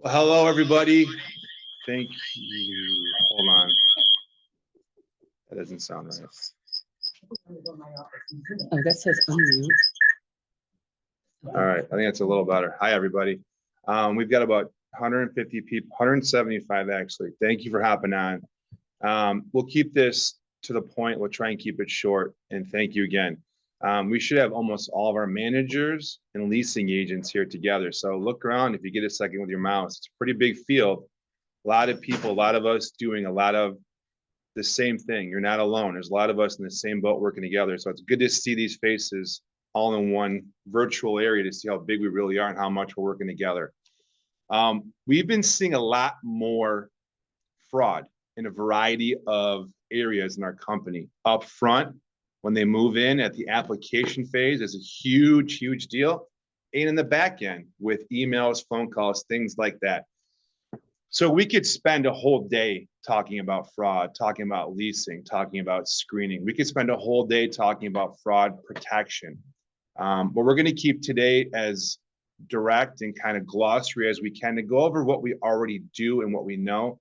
Well, hello, everybody. Thank you. Hold on. That doesn't sound right. Oh, that says unmute. All right. I think that's a little better. Hi, everybody. We've got about 150 people, 175 actually. Thank you for hopping on. We'll keep this to the point. We'll try and keep it short. And thank you again. We should have almost all of our managers and leasing agents here together. So look around if you get a second with your mouse. It's a pretty big field. A lot of people, a lot of us doing a lot of the same thing. You're not alone. There's a lot of us in the same boat working together. So it's good to see these faces all in one virtual area to see how big we really are and how much we're working together. We've been seeing a lot more fraud in a variety of areas in our company. Up front, when they move in at the application phase, is a huge, huge deal. And in the back end with emails, phone calls, things like that. So we could spend a whole day talking about fraud, talking about leasing, talking about screening. We could spend a whole day talking about fraud protection. But we're going to keep today as direct and kind of glossary as we can to go over what we already do and what we know.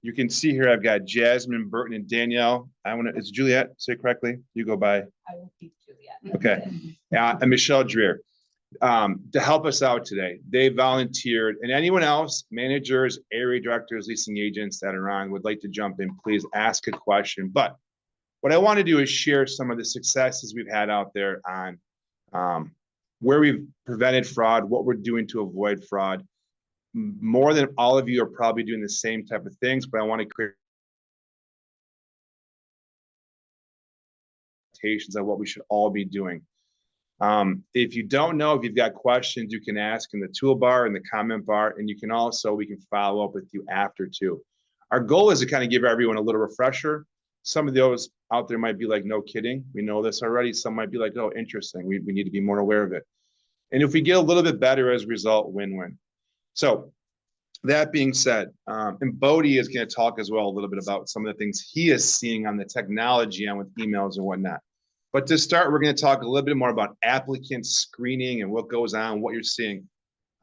You can see here I've got Jasmine, Burton, and Danielle. It's Juliet, say it correctly. You go by. I will keep Juliet. Okay. And Michelle Dreer. To help us out today. They volunteered, and anyone else, managers, area directors, leasing agents that are on would like to jump in, please ask a question. But what I want to do is share some of the successes we've had out there on where we've prevented fraud, what we're doing to avoid fraud. More than all of you are probably doing the same type of things, but I want to create expectations of what we should all be doing. If you don't know, if you've got questions, you can ask in the toolbar and the comment bar, and you can also, we can follow up with you after too. Our goal is to kind of give everyone a little refresher. Some of those out there might be like, no kidding, we know this already. Some might be like, oh, interesting, we need to be more aware of it. And if we get a little bit better as a result, win-win. So that being said, and Bodie is going to talk as well a little bit about some of the things he is seeing on the technology and with emails and whatnot. But to start, we're going to talk a little bit more about applicant screening and what goes on, what you're seeing.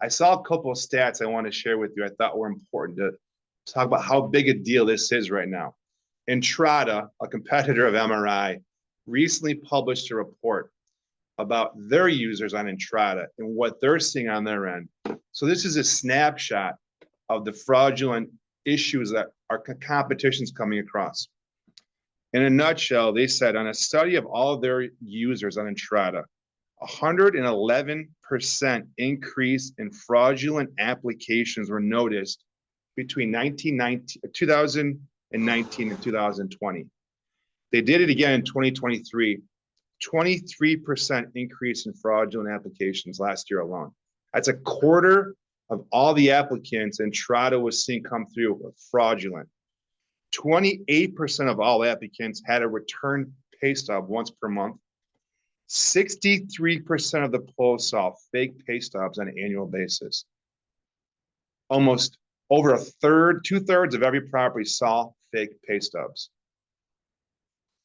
I saw a couple of stats I want to share with you I thought were important to talk about how big a deal this is right now. Entrata, a competitor of MRI, recently published a report about their users on Entrata and what they're seeing on their end. So this is a snapshot of the fraudulent issues that our competition's coming across. In a nutshell, they said on a study of all of their users on Entrata, 111% increase in fraudulent applications were noticed between 2019 and 2020. They did it again in 2023, 23% increase in fraudulent applications last year alone. That's a quarter of all the applicants Entrata was seeing come through were fraudulent. 28% of all applicants had a return pay stub once per month. 63% of the polls saw fake pay stubs on an annual basis. Almost over two-thirds of every property saw fake pay stubs.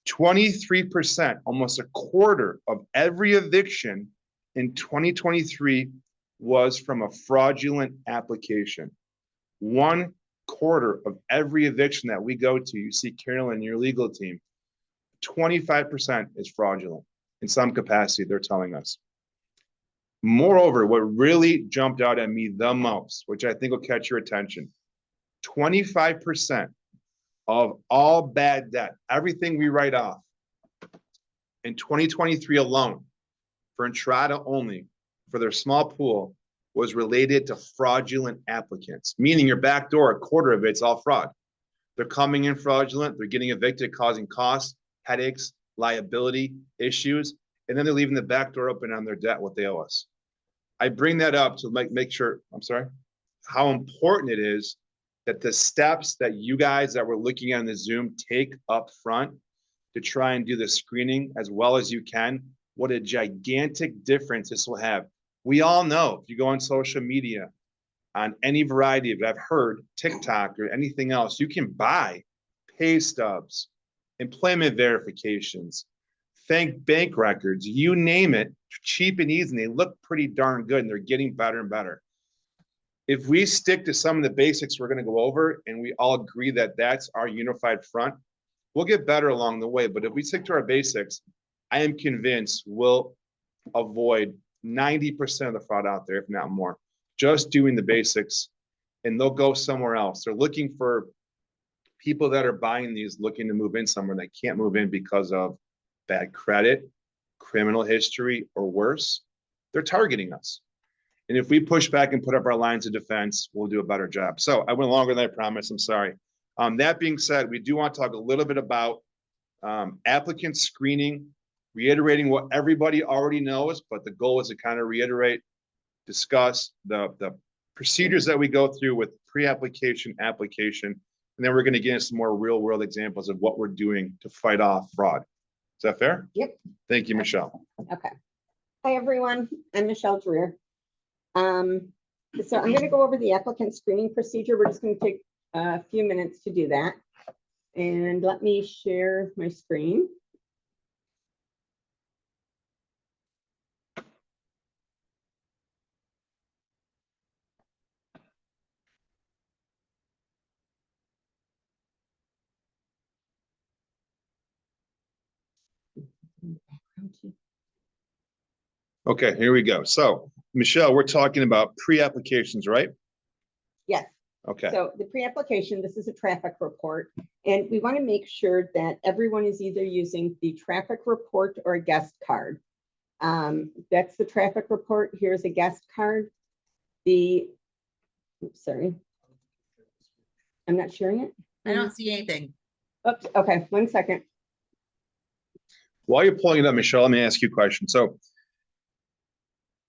23%, almost a quarter of every eviction in 2023 was from a fraudulent application. 1/4 of every eviction that we go to, you see Carolyn and your legal team, 25% is fraudulent in some capacity, they're telling us. Moreover, what really jumped out at me the most, which I think will catch your attention, 25% of all bad debt, everything we write off in 2023 alone, for Entrata only, for their small pool, was related to fraudulent applicants, meaning your back door, a quarter of it's all fraud. They're coming in fraudulent, they're getting evicted, causing costs, headaches, liability issues, and then they're leaving the back door open on their debt, what they owe us. I bring that up to make sure, how important it is that the steps that you guys that we're looking at in the Zoom take up front to try and do the screening as well as you can, what a gigantic difference this will have. We all know if you go on social media, on any variety of, I've heard TikTok or anything else, you can buy pay stubs, employment verifications, bank records, you name it, cheap and easy. And they look pretty darn good and they're getting better and better. If we stick to some of the basics we're going to go over and we all agree that that's our unified front, we'll get better along the way. But if we stick to our basics, I am convinced we'll avoid 90% of the fraud out there, if not more, just doing the basics, and they'll go somewhere else. They're looking for people that are buying these, looking to move in somewhere that can't move in because of bad credit, criminal history, or worse. They're targeting us. And if we push back and put up our lines of defense, we'll do a better job. So I went longer than I promised. I'm sorry. That being said, we do want to talk a little bit about applicant screening, reiterating what everybody already knows, but the goal is to kind of reiterate, discuss the procedures that we go through with pre-application, application, and then we're going to get into some more real-world examples of what we're doing to fight off fraud. Is that fair? Yep. Thank you, Michelle. Okay. Hi, everyone. I'm Michelle Dreer. So I'm going to go over the applicant screening procedure. We're just going to take a few minutes to do that. And let me share my screen. Okay, here we go. So, Michelle, we're talking about pre-applications, right? Yes. Okay. So the pre-application, this is a traffic report, and we want to make sure that everyone is either using the traffic report or a guest card. That's the traffic report. Here's a guest card. Sorry, I'm not sharing it. I don't see anything. Oops. Okay, 1 second. While you're pulling it up, Michelle, let me ask you a question. So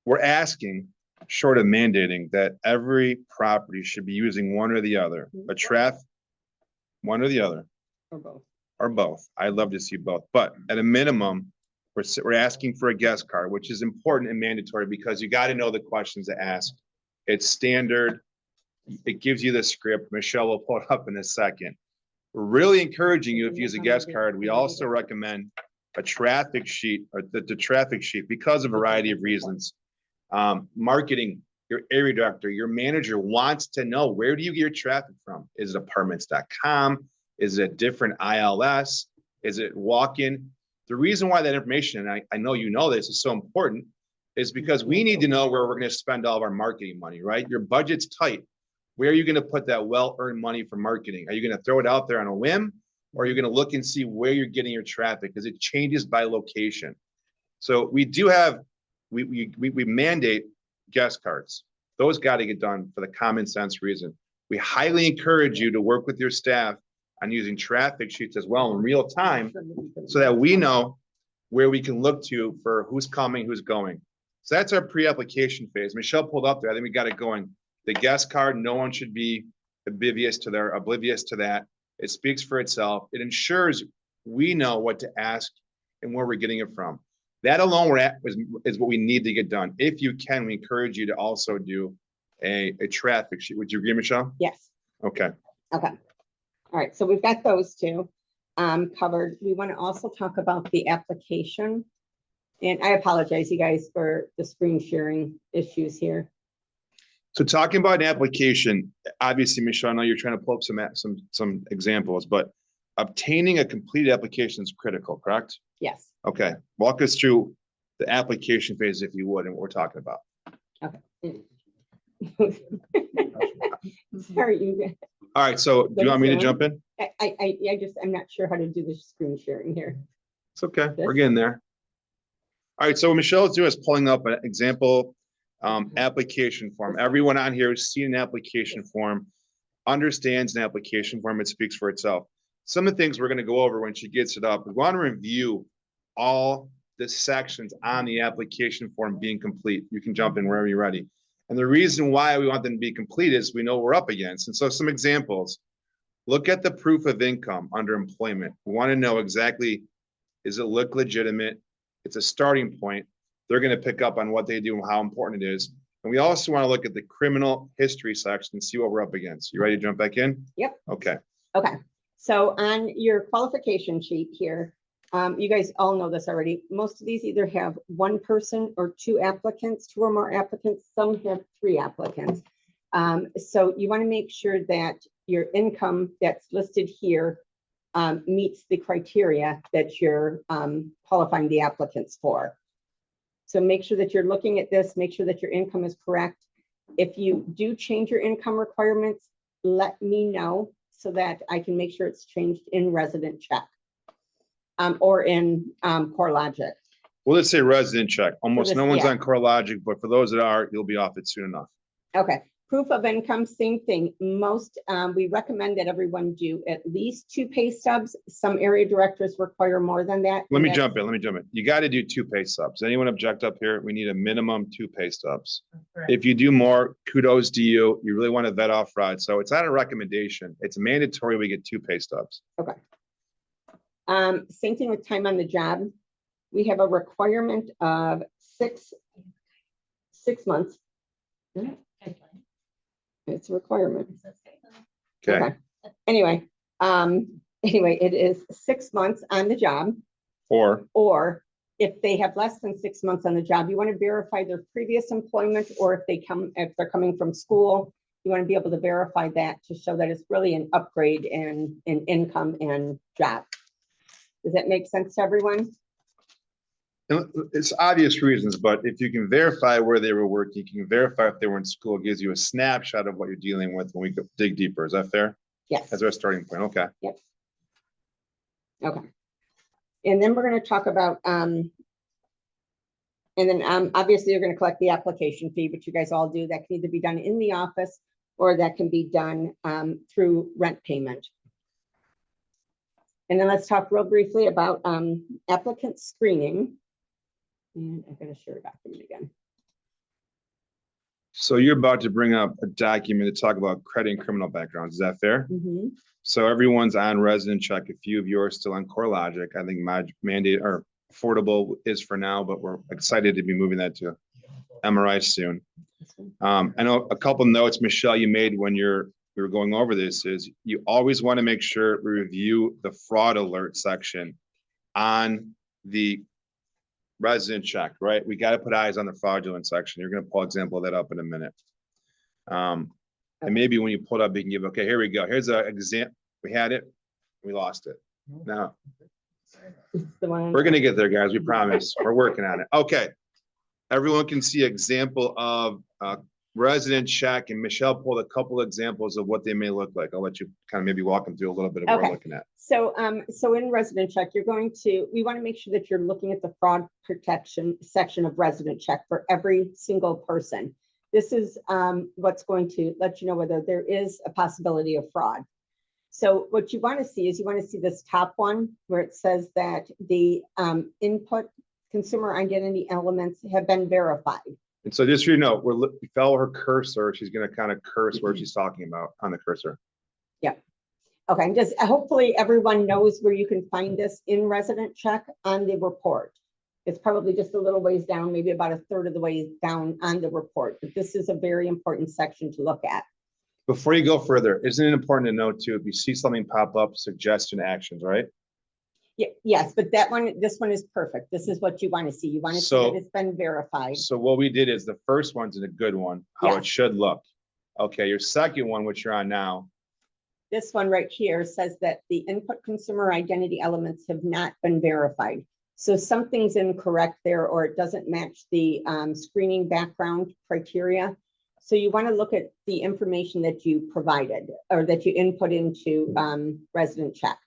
we're asking, short of mandating, that every property should be using one or the other, one or the other, Or both. or both. I'd love to see both, but at a minimum, we're asking for a guest card, which is important and mandatory because you got to know the questions to ask. It's standard. It gives you the script. Michelle will pull it up in a second. We're really encouraging you, if you use a guest card, we also recommend a traffic sheet, or the traffic sheet, because of a variety of reasons. Marketing, your area director, your manager wants to know, where do you get your traffic from? Is it apartments.com? Is it different ILS? Is it walk-in? The reason why that information, and I know you know this, is so important, is because we need to know where we're going to spend all of our marketing money, right? Your budget's tight. Where are you going to put that well-earned money for marketing? Are you going to throw it out there on a whim? Or are you going to look and see where you're getting your traffic? Because it changes by location. So we do have, we mandate guest cards. Those got to get done for the common sense reason. We highly encourage you to work with your staff on using traffic sheets as well in real time, so that we know where we can look to for who's coming, who's going. So that's our pre-application phase. Michelle pulled up there. I think we got it going. The guest card, no one should be oblivious to that. It speaks for itself. It ensures we know what to ask and where we're getting it from. That alone is what we need to get done. If you can, we encourage you to also do a traffic sheet. Would you agree, Michelle? Yes. Okay. Okay. All right. So we've got those two covered. We want to also talk about the application. And I apologize, you guys, for the screen sharing issues here. So talking about an application, obviously, Michelle, I know you're trying to pull up some examples, but obtaining a complete application is critical, correct? Yes. Okay. Walk us through the application phase, if you would, and what we're talking about. Okay. Sorry, you. All right. So do you want me to jump in? I'm not sure how to do the screen sharing here. It's okay. We're getting there. All right. So what Michelle is doing is pulling up an example application form. Everyone on here has seen an application form, understands an application form. It speaks for itself. Some of the things we're going to go over when she gets it up, we want to review all the sections on the application form being complete. You can jump in wherever you're ready. And the reason why we want them to be complete is we know what we're up against. And so some examples, look at the proof of income under employment. We want to know exactly, does it look legitimate? It's a starting point. They're going to pick up on what they do and how important it is. And we also want to look at the criminal history section and see what we're up against. You ready to jump back in? Yep. Okay. Okay. So on your qualification sheet here, you guys all know this already. Most of these either have one person or two applicants, two or more applicants. Some have three applicants. So you want to make sure that your income that's listed here meets the criteria that you're qualifying the applicants for. So make sure that you're looking at this, make sure that your income is correct. If you do change your income requirements, let me know so that I can make sure it's changed in resident check or in CoreLogic. Well, let's say resident check. Almost this, no one's yeah. on CoreLogic, but for those that are, you'll be off it soon enough. Okay, proof of income, same thing. Most, we recommend that everyone do at least 2 pay stubs. Some area directors require more than that. Let me jump in. You got to do 2 pay stubs. Anyone object up here? We need a minimum 2 pay stubs. If you do more, kudos to you. You really want to vet off fraud. So it's not a recommendation. It's mandatory we get 2 pay stubs. Okay. Same thing with time on the job. We have a requirement of 6 months. It's a requirement. Okay. Anyway, it is 6 months on the job. Or if they have less than 6 months on the job, you want to verify their previous employment, or if they're coming from school, you want to be able to verify that to show that it's really an upgrade in income and job. Does that make sense to everyone? It's obvious reasons, but if you can verify where they were working, you can verify if they were in school, it gives you a snapshot of what you're dealing with when we dig deeper. Is that fair? Yes. That's our starting point. Okay. Yep. Okay. And then we're going to talk about, and then obviously you're going to collect the application fee, which you guys all do. That can either be done in the office or that can be done through rent payment. And then let's talk real briefly about applicant screening. And I'm going to share a document again. So you're about to bring up a document to talk about credit and criminal backgrounds. Is that fair? Mm-hmm. So everyone's on resident check. A few of you are still on CoreLogic. I think my mandate or affordable is for now, but we're excited to be moving that to MRI soon. I know a couple notes, Michelle, you made when we were going over this is you always want to make sure we review the fraud alert section on the resident check, right? We got to put eyes on the fraudulent section. You're going to pull example of that up in a minute. And maybe when you pull it up, you can give, okay, here we go. Here's an example. We had it. We lost it. Now, we're going to get there, guys. We promise. We're working on it. Okay. Everyone can see example of resident check, and Michelle pulled a couple examples of what they may look like. I'll let you kind of maybe walk them through a little bit of what we're looking at. So, so in resident check, we want to make sure that you're looking at the fraud protection section of resident check for every single person. This is what's going to let you know whether there is a possibility of fraud. So what you want to see is this top one where it says that the input consumer identity elements have been verified. And so just so you know, we follow her cursor. She's going to kind of curse where she's talking about on the cursor. Yeah. Okay. Just hopefully everyone knows where you can find this in resident check on the report. It's probably just a little ways down, maybe about a third of the way down on the report. But this is a very important section to look at. Before you go further, isn't it important to note too, if you see something pop up, suggestion actions, right? Yeah, yes, but this one is perfect. This is what you want to see. You want to see that it's been verified. So what we did is the first one's a good one, how it should look. Okay, your second one, which you're on now. This one right here says that the input consumer identity elements have not been verified. So something's incorrect there, or it doesn't match the screening background criteria. So you want to look at the information that you provided or that you input into resident check.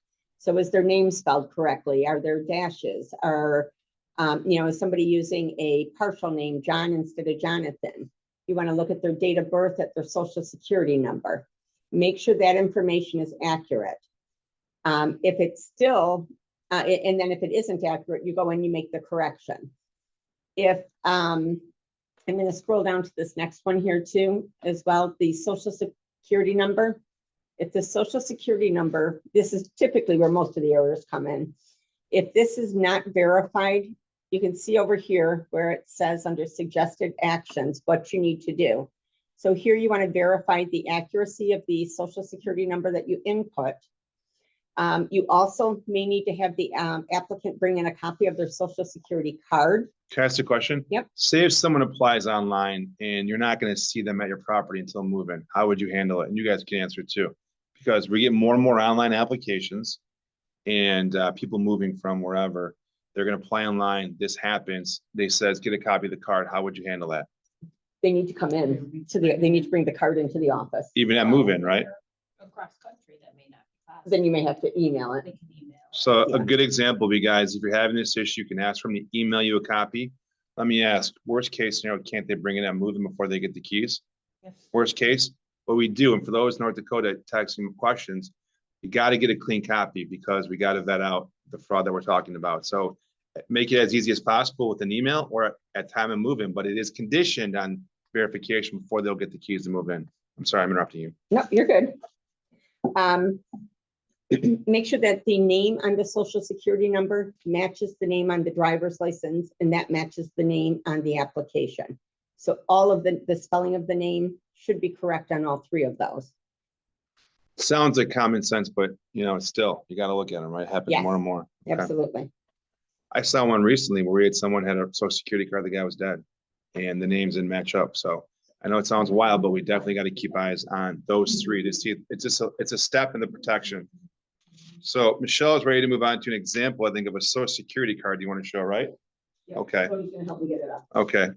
So is their name spelled correctly? Are there dashes? Is somebody using a partial name, John instead of Jonathan? You want to look at their date of birth, at their social security number. Make sure that information is accurate. If it's still, and then if it isn't accurate, you go and you make the correction. If, I'm going to scroll down to this next one here too, as well, the social security number. If the social security number, this is typically where most of the errors come in. If this is not verified, you can see over here where it says under suggested actions, what you need to do. So here you want to verify the accuracy of the social security number that you input. You also may need to have the applicant bring in a copy of their social security card. Can I ask a question? Yep. Say if someone applies online and you're not gonna see them at your property until move-in, how would you handle it? And you guys can answer too. Because we get more and more online applications and people moving from wherever, they're gonna apply online, this happens, they says, get a copy of the card, how would you handle that? They need to come in they need to bring the card into the office. Even at move-in, right? Across country, that may not be possible. Then you may have to email it. They can email. So Yeah. a good example would be, guys, if you're having this issue, you can ask them to email you a copy. Let me ask, worst case scenario, can't they bring it at move-in before they get the keys? Yes. Worst case, what we do, and for those in North Dakota texting questions, you got to get a clean copy because we got to vet out the fraud that we're talking about. So make it as easy as possible with an email or at time of move-in, but it is conditioned on verification before they'll get the keys to move in. I'm sorry, I'm interrupting you. No, you're good. Make sure that the name on the social security number matches the name on the driver's license, and that matches the name on the application. So all of the spelling of the name should be correct on all three of those. Sounds like common sense, but you know, it's still, you got to look at them, right? It happens Yes. more and more. Okay. Absolutely. I saw one recently where we had someone had a social security card, the guy was dead and the names didn't match up. So I know it sounds wild, but we definitely got to keep eyes on those three to see, it's just, it's a step in the protection. So Michelle is ready to move on to an example, I think, of a social security card you want to show, right? Yep. Okay. Cody's gonna help me get it up. Okay.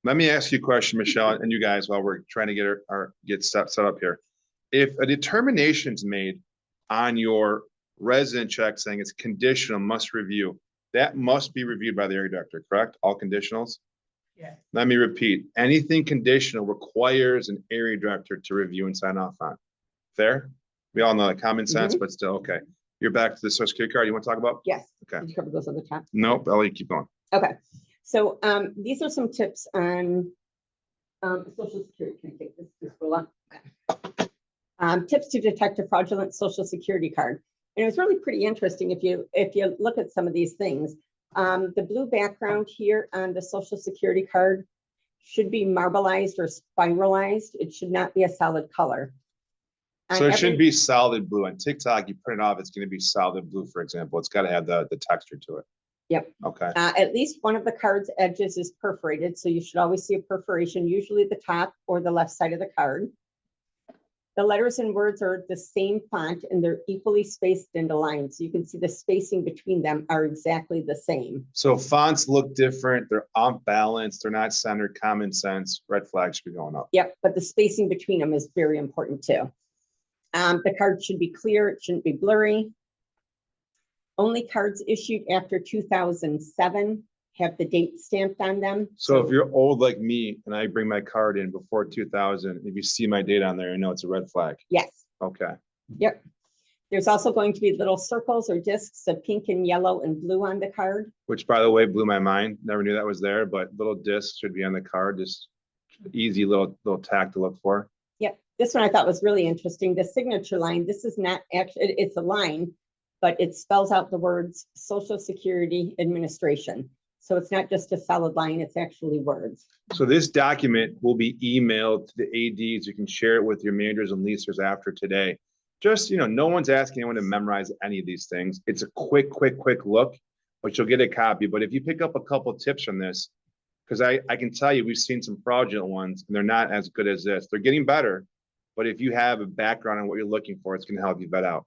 Let me ask you a question, Michelle, and you guys, while we're trying to get set up here. If a determination is made on your resident check saying it's conditional, must review, that must be reviewed by the area director, correct? All conditionals? Yeah. Let me repeat, anything conditional requires an area director to review and sign off on. Fair? We all know that common sense, but still, okay. You're back to the social security card you want to talk about? Yes. Okay. Did you cover those on the top? Nope, I'll let you keep going. Okay, so these are some tips on social security. Can I take this roll up? Okay. Tips to detect a fraudulent social security card. And it was really pretty interesting if you look at some of these things. The blue background here on the social security card should be marbleized or spiralized. It should not be a solid color. So it shouldn't be solid blue. On TikTok, you print it off, it's gonna be solid blue, for example. It's gotta have the texture to it. Yep. Okay, At least one of the card's edges is perforated, so you should always see a perforation, usually the top or the left side of the card. The letters and words are the same font and they're equally spaced and aligned, so you can see the spacing between them are exactly the same. so fonts look different, they're off balance, they're not centered, common sense, red flags should be going up. Yep, but the spacing between them is very important too. The card should be clear, it shouldn't be blurry. Only cards issued after 2007 have the date stamped on them. So if you're old like me and I bring my card in before 2000, if you see my date on there, you know it's a red flag. Yes, Okay, yep. There's also going to be little circles or discs of pink and yellow and blue on the card. which by the way, blew my mind. Never knew that was there, but little discs should be on the card, just easy little tag to look for. Yep, this one I thought was really interesting. The signature line, this is not actually, it's a line, but it spells out the words Social Security Administration. So it's not just a solid line, it's actually words. So this document will be emailed to the ADs. You can share it with your managers and leasers after today. Just, you know, no one's asking anyone to memorize any of these things. It's a quick look, but you'll get a copy. But if you pick up a couple tips from this, because I can tell you, we've seen some fraudulent ones and they're not as good as this. They're getting better, but if you have a background on what you're looking for, it's going to help you vet out.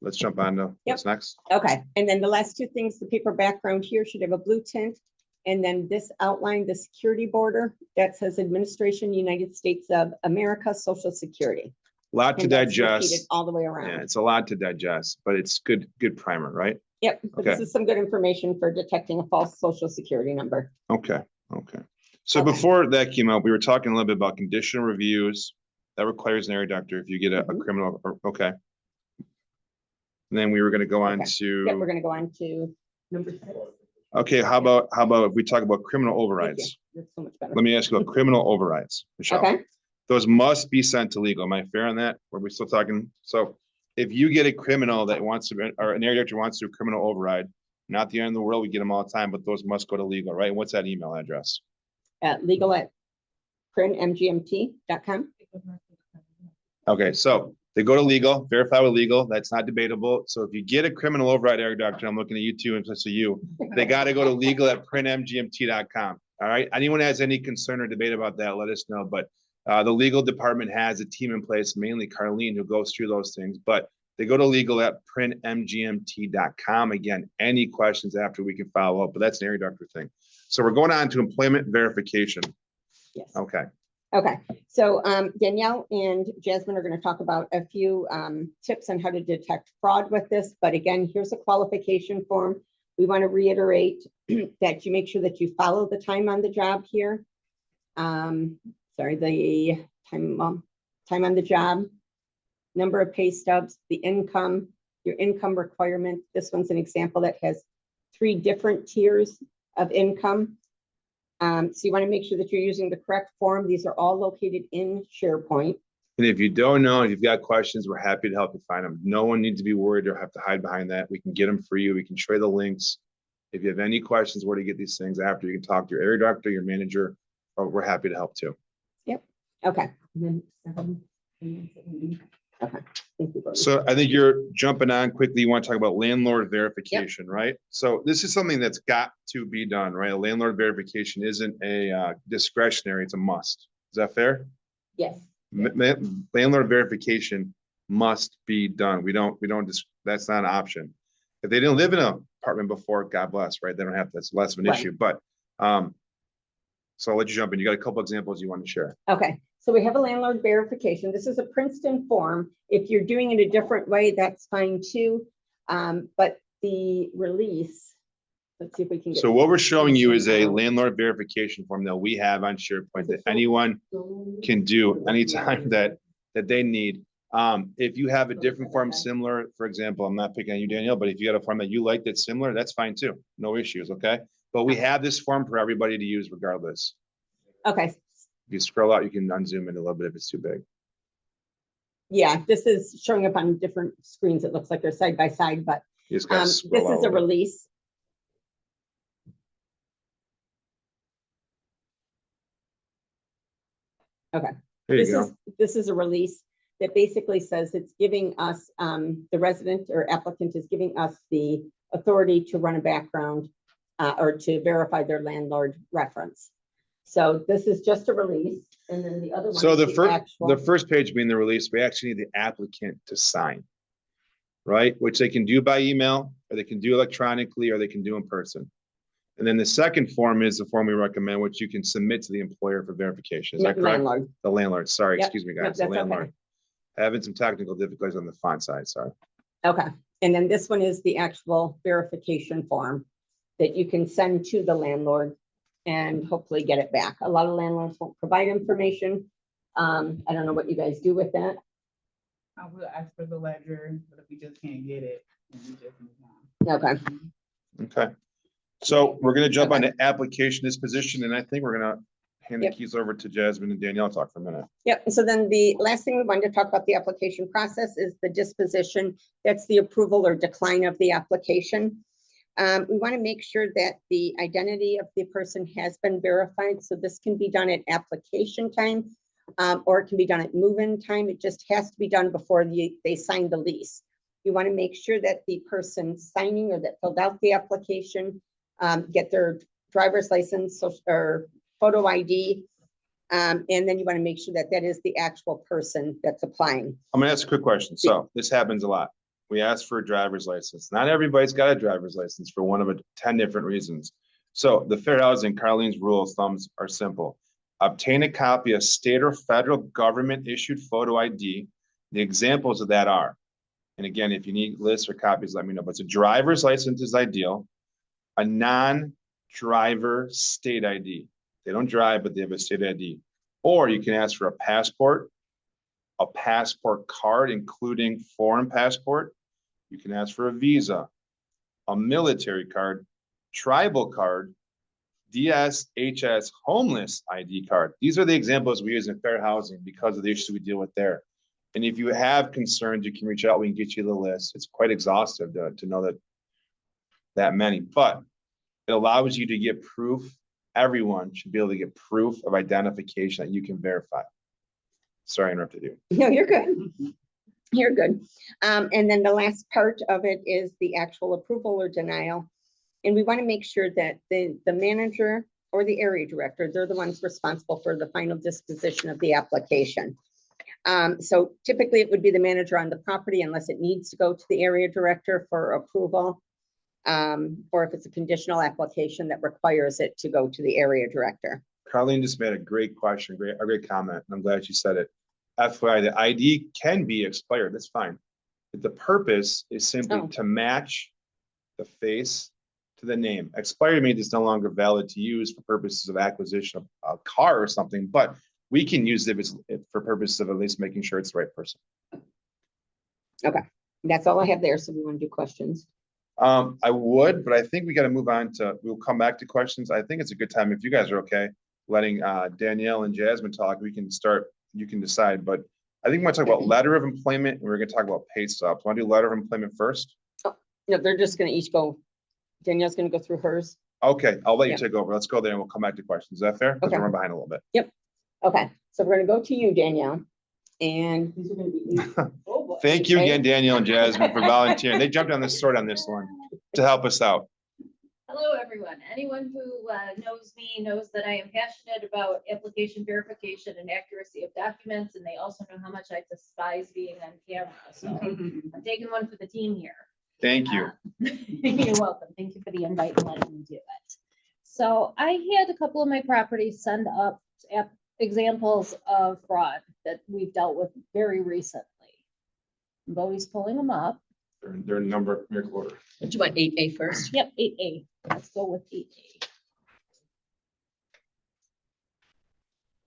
Let's jump on to what's next. Okay, and then the last two things, the paper background here should have a blue tint. And then this outline, the security border, that says Administration, United States of America, Social Security. A lot to And that's repeated digest. all the way Yeah, around. it's a lot to digest, but it's good primer, right? Yep, but this Okay. is some good information for detecting a false social security number. Okay. So Okay. before that came out, we were talking a little bit about conditional reviews. That requires an area doctor if you get a Mhm. criminal, okay. And then we were gonna go on Okay. Yep, we're to, gonna go on to number 6. okay, how about if we talk about criminal Thank you. overrides? That's so much better. Let me ask you about criminal overrides, Michelle. Okay, Those must be sent to legal. Am I fair on that? Are we still talking? So if you get a criminal that wants to, or an area director wants to do a criminal override, not the end of the world, we get them all the time, but those must go to legal, right? And what's that email address? legal@prinmgmt.com. Okay, so They go to legal, verify with legal. That's not debatable. So if you get a criminal override, Eric Doctor, I'm looking at you too, and especially you, they got to go to legal at printmgmt.com. All right. Anyone has any concern or debate about that, let us know. But the legal department has a team in place, mainly Carlene, who goes through those things. But they go to legal at printmgmt.com. Again, any questions after we can follow up, but that's an Eric Doctor thing. So we're going on to employment verification. Yes. Okay. Okay, so Danielle and Jasmine are going to talk about a few tips on how to detect fraud with this. But again, here's a qualification form. We want to reiterate that you make sure that you follow the time on the job here. The time on the job, number of pay stubs, the income, your income requirement. This one's an example that has 3 different tiers of income. So you want to make sure that you're using the correct form. These are all located in SharePoint. And if you don't know, if you've got questions, we're happy to help you find them. No one needs to be worried or have to hide behind that. We can get them for you. We can show you the links. If you have any questions where to get these things after, you can talk to your area doctor, your manager, or we're happy to help too. Yep. Okay. Okay. Thank you both. So I think you're jumping on quickly. You want to talk about landlord verification, right? So this is something that's got to be done, right? A landlord verification isn't a discretionary, it's a must. Is that fair? Yes. Landlord verification must be done. We don't just, that's not an option. If they didn't live in an apartment before, God bless, right? They don't have, that's less of an Right. issue, but so I'll let you jump in. You got a couple examples you want to share. Okay. So we have a landlord verification. This is a Princeton form. If you're doing it a different way, that's fine too. But the release, let's see if we can get. So what we're showing you is a landlord verification form that we have on SharePoint that anyone can do anytime that they need. If you have a different form similar, for example, I'm not picking on you, Danielle, but if you got a form that you like that's similar, that's fine too. No issues, okay? But we have this form for everybody to use regardless. Okay. If you scroll out, you can unzoom in a little bit if it's too big. Yeah, this is showing up on different screens. It looks like they're side by side, but You just gotta this scroll is out a a little bit. release. Okay. There you go. This is a release that basically says it's giving us, the resident or applicant is giving us the authority to run a background or to verify their landlord reference. So this is just a release. And then the other one. So is the first page being the release, we actually need the applicant to sign, right? Which they can do by email, or they can do electronically, or they can do in person. And then the second form is the form we recommend, which you can submit to the employer for verification. Is that correct? Landlord. The landlord, sorry, Yep. excuse me, Yep, guys, the that's okay. landlord. Having some technical difficulties on the font side, sorry. Okay. And then this one is the actual verification form that you can send to the landlord and hopefully get it back. A lot of landlords won't provide information. I don't know what you guys do with that. I will ask for the ledger, but if we just can't get it, then we just move on. Okay. Okay. So we're gonna jump on Okay. the application disposition, and I think we're gonna hand the Yep. keys over to Jasmine and Danielle to talk for a minute. Yep. And so then the last thing we wanted to talk about the application process is the disposition. That's the approval or decline of the application. We want to make sure that the identity of the person has been verified. So this can be done at application time, or it can be done at move-in time. It just has to be done before they sign the lease. You want to make sure that the person signing or that filled out the application get their driver's license or photo ID. And then you want to make sure that that is the actual person that's applying. I'm gonna ask a quick question. So this happens a lot. We ask for a driver's license. Not everybody's got a driver's license for one of 10 different reasons. So the Fair Housing, Carlene's rule of thumbs are simple. Obtain a copy of state or federal government issued photo ID. The examples of that are, and again, if you need lists or copies, let me know, but it's a driver's license is ideal. A non-driver state ID. They don't drive, but they have a state ID. Or you can ask for a passport card, including foreign passport. You can ask for a visa, a military card, tribal card, DSHS homeless ID card. These are the examples we use in Fair Housing because of the issues we deal with there. And if you have concerns, you can reach out. We can get you the list. It's quite exhaustive to know that many, but it allows you to get proof. Everyone should be able to get proof of identification that you can verify. Sorry, I interrupted you. No, you're good. You're good. And then the last part of it is the actual approval or denial. And we want to make sure that the manager or the area director, they're the ones responsible for the final disposition of the application. So typically it would be the manager on the property unless it needs to go to the area director for approval. Or if it's a conditional application that requires it to go to the area director. Carlene just made a great question, a great comment. I'm glad she said it. FYI, the ID can be expired, that's fine. But the purpose is simply Oh. to match the face to the name. Expired means it's no longer valid to use for purposes of acquisition of a car or something, but we can use it for purposes of at least making sure it's the right person. That's all I have there. So we want to do questions. I would, but I think we got to move on we'll come back to questions. I think it's a good time, if you guys are okay, letting Danielle and Jasmine talk, we can start, you can decide, but I think we're gonna talk about letter of employment and we're gonna talk about pay stubs. Want to do letter of employment first? No, they're just gonna each go, Danielle's gonna go through hers. Okay, I'll let you Yeah. take over. Let's go there and we'll come back to questions. Is that fair? Because Okay. we're running behind a little bit. Okay, so we're gonna go to you, Danielle. And these are gonna be. Oh, boy. Thank you again, Danielle and Jasmine, for volunteering. They jumped on the sword on this one to help us out. Hello, everyone. Anyone who knows me knows that I am passionate about application verification and accuracy of documents, and they also know how much I despise being on camera. So I'm taking one for the team here. Thank you. You're welcome. Thank you for the invite and letting me do it. So I had a couple of my properties send up examples of fraud that we've dealt with very recently. Bowie's pulling them up. Their number, your quarter. Do you want 8A first? Yep, 8A. Let's go with 8A.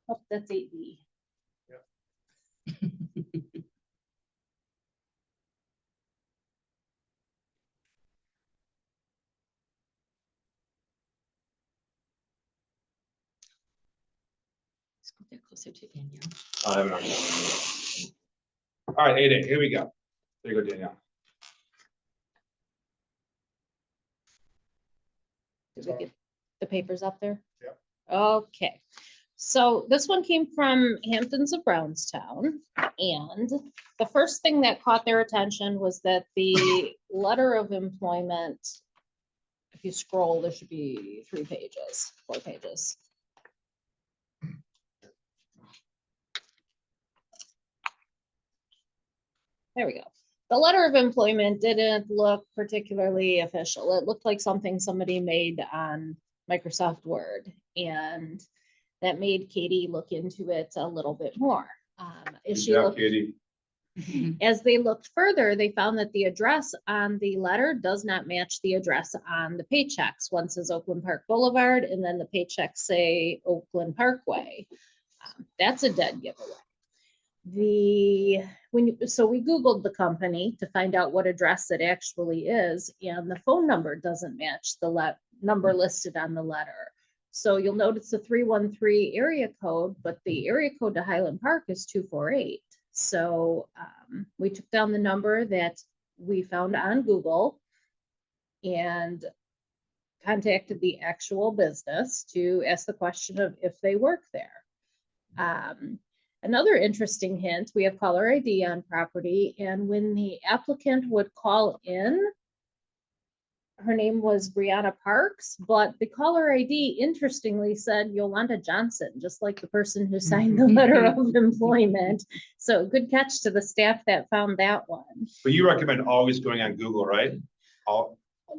Oh, that's 8B. Let's go there closer to Danielle. I'll have it on that. All right, 8A, here we go. There you go, Danielle. Did we get the papers up there? Yep. Okay, so this one came from Hamptons of Brownstown, and the first thing that caught their attention was that the letter of employment, if you scroll, there should be 4 pages. There we go. The letter of employment didn't look particularly official. It looked like something somebody made on Microsoft Word, and that made Katie look into it a little bit more. Good job, Katie. As they looked further, they found that the address on the letter does not match the address on the paychecks. One says Oakland Park Boulevard, and then the paychecks say Oakland Parkway. That's a dead giveaway. So we Googled the company to find out what address it actually is, and the phone number doesn't match the number listed on the letter. So you'll notice the 313 area code, but the area code to Highland Park is 248. So we took down the number that we found on Google and contacted the actual business to ask the question of if they work there. Another interesting hint, we have caller ID on property, and when the applicant would call in, her name was Brianna Parks, but the caller ID interestingly said Yolanda Johnson, just like the person who signed the letter of employment. So good catch to the staff that found that one. But you recommend always going on Google, right?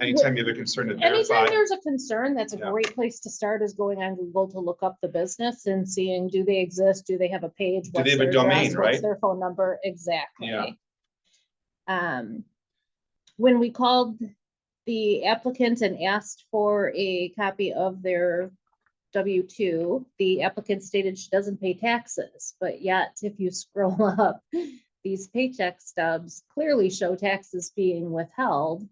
Anytime you have a concern to Anytime verify. there's a concern, that's a Yeah. great place to start, is going on Google to look up the business and seeing, do they exist? Do they have a page? Do they What's have a their domain, address? What's right? their phone number? Exactly. Yeah. When we called the applicant and asked for a copy of their W-2, the applicant stated she doesn't pay taxes, but yet if you scroll up, these paycheck stubs clearly show taxes being withheld.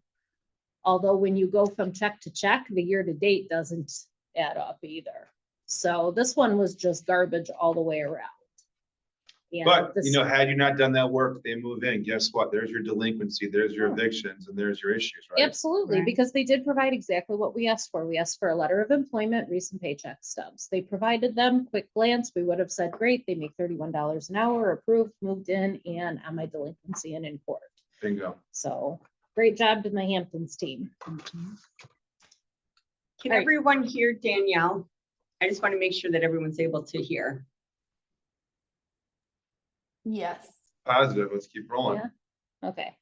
Although when you go from check to check, the year-to-date doesn't add up either. So this one was just garbage all the way around. And But, this- you know, had you not done that work, they move in, guess what? There's your delinquency, there's your Yeah. evictions, and there's your issues, right? Absolutely, Right. because they did provide exactly what we asked for. We asked for a letter of employment, recent paycheck stubs. They provided them, quick glance, we would have said, great, they make $31 an hour, approved, moved in, and on my delinquency and in court. Bingo. So, great job to my Hamptons team. Can All right. everyone hear Danielle? I just want to make sure that everyone's able to hear. Yes. Positive, let's keep rolling. Yeah. Okay,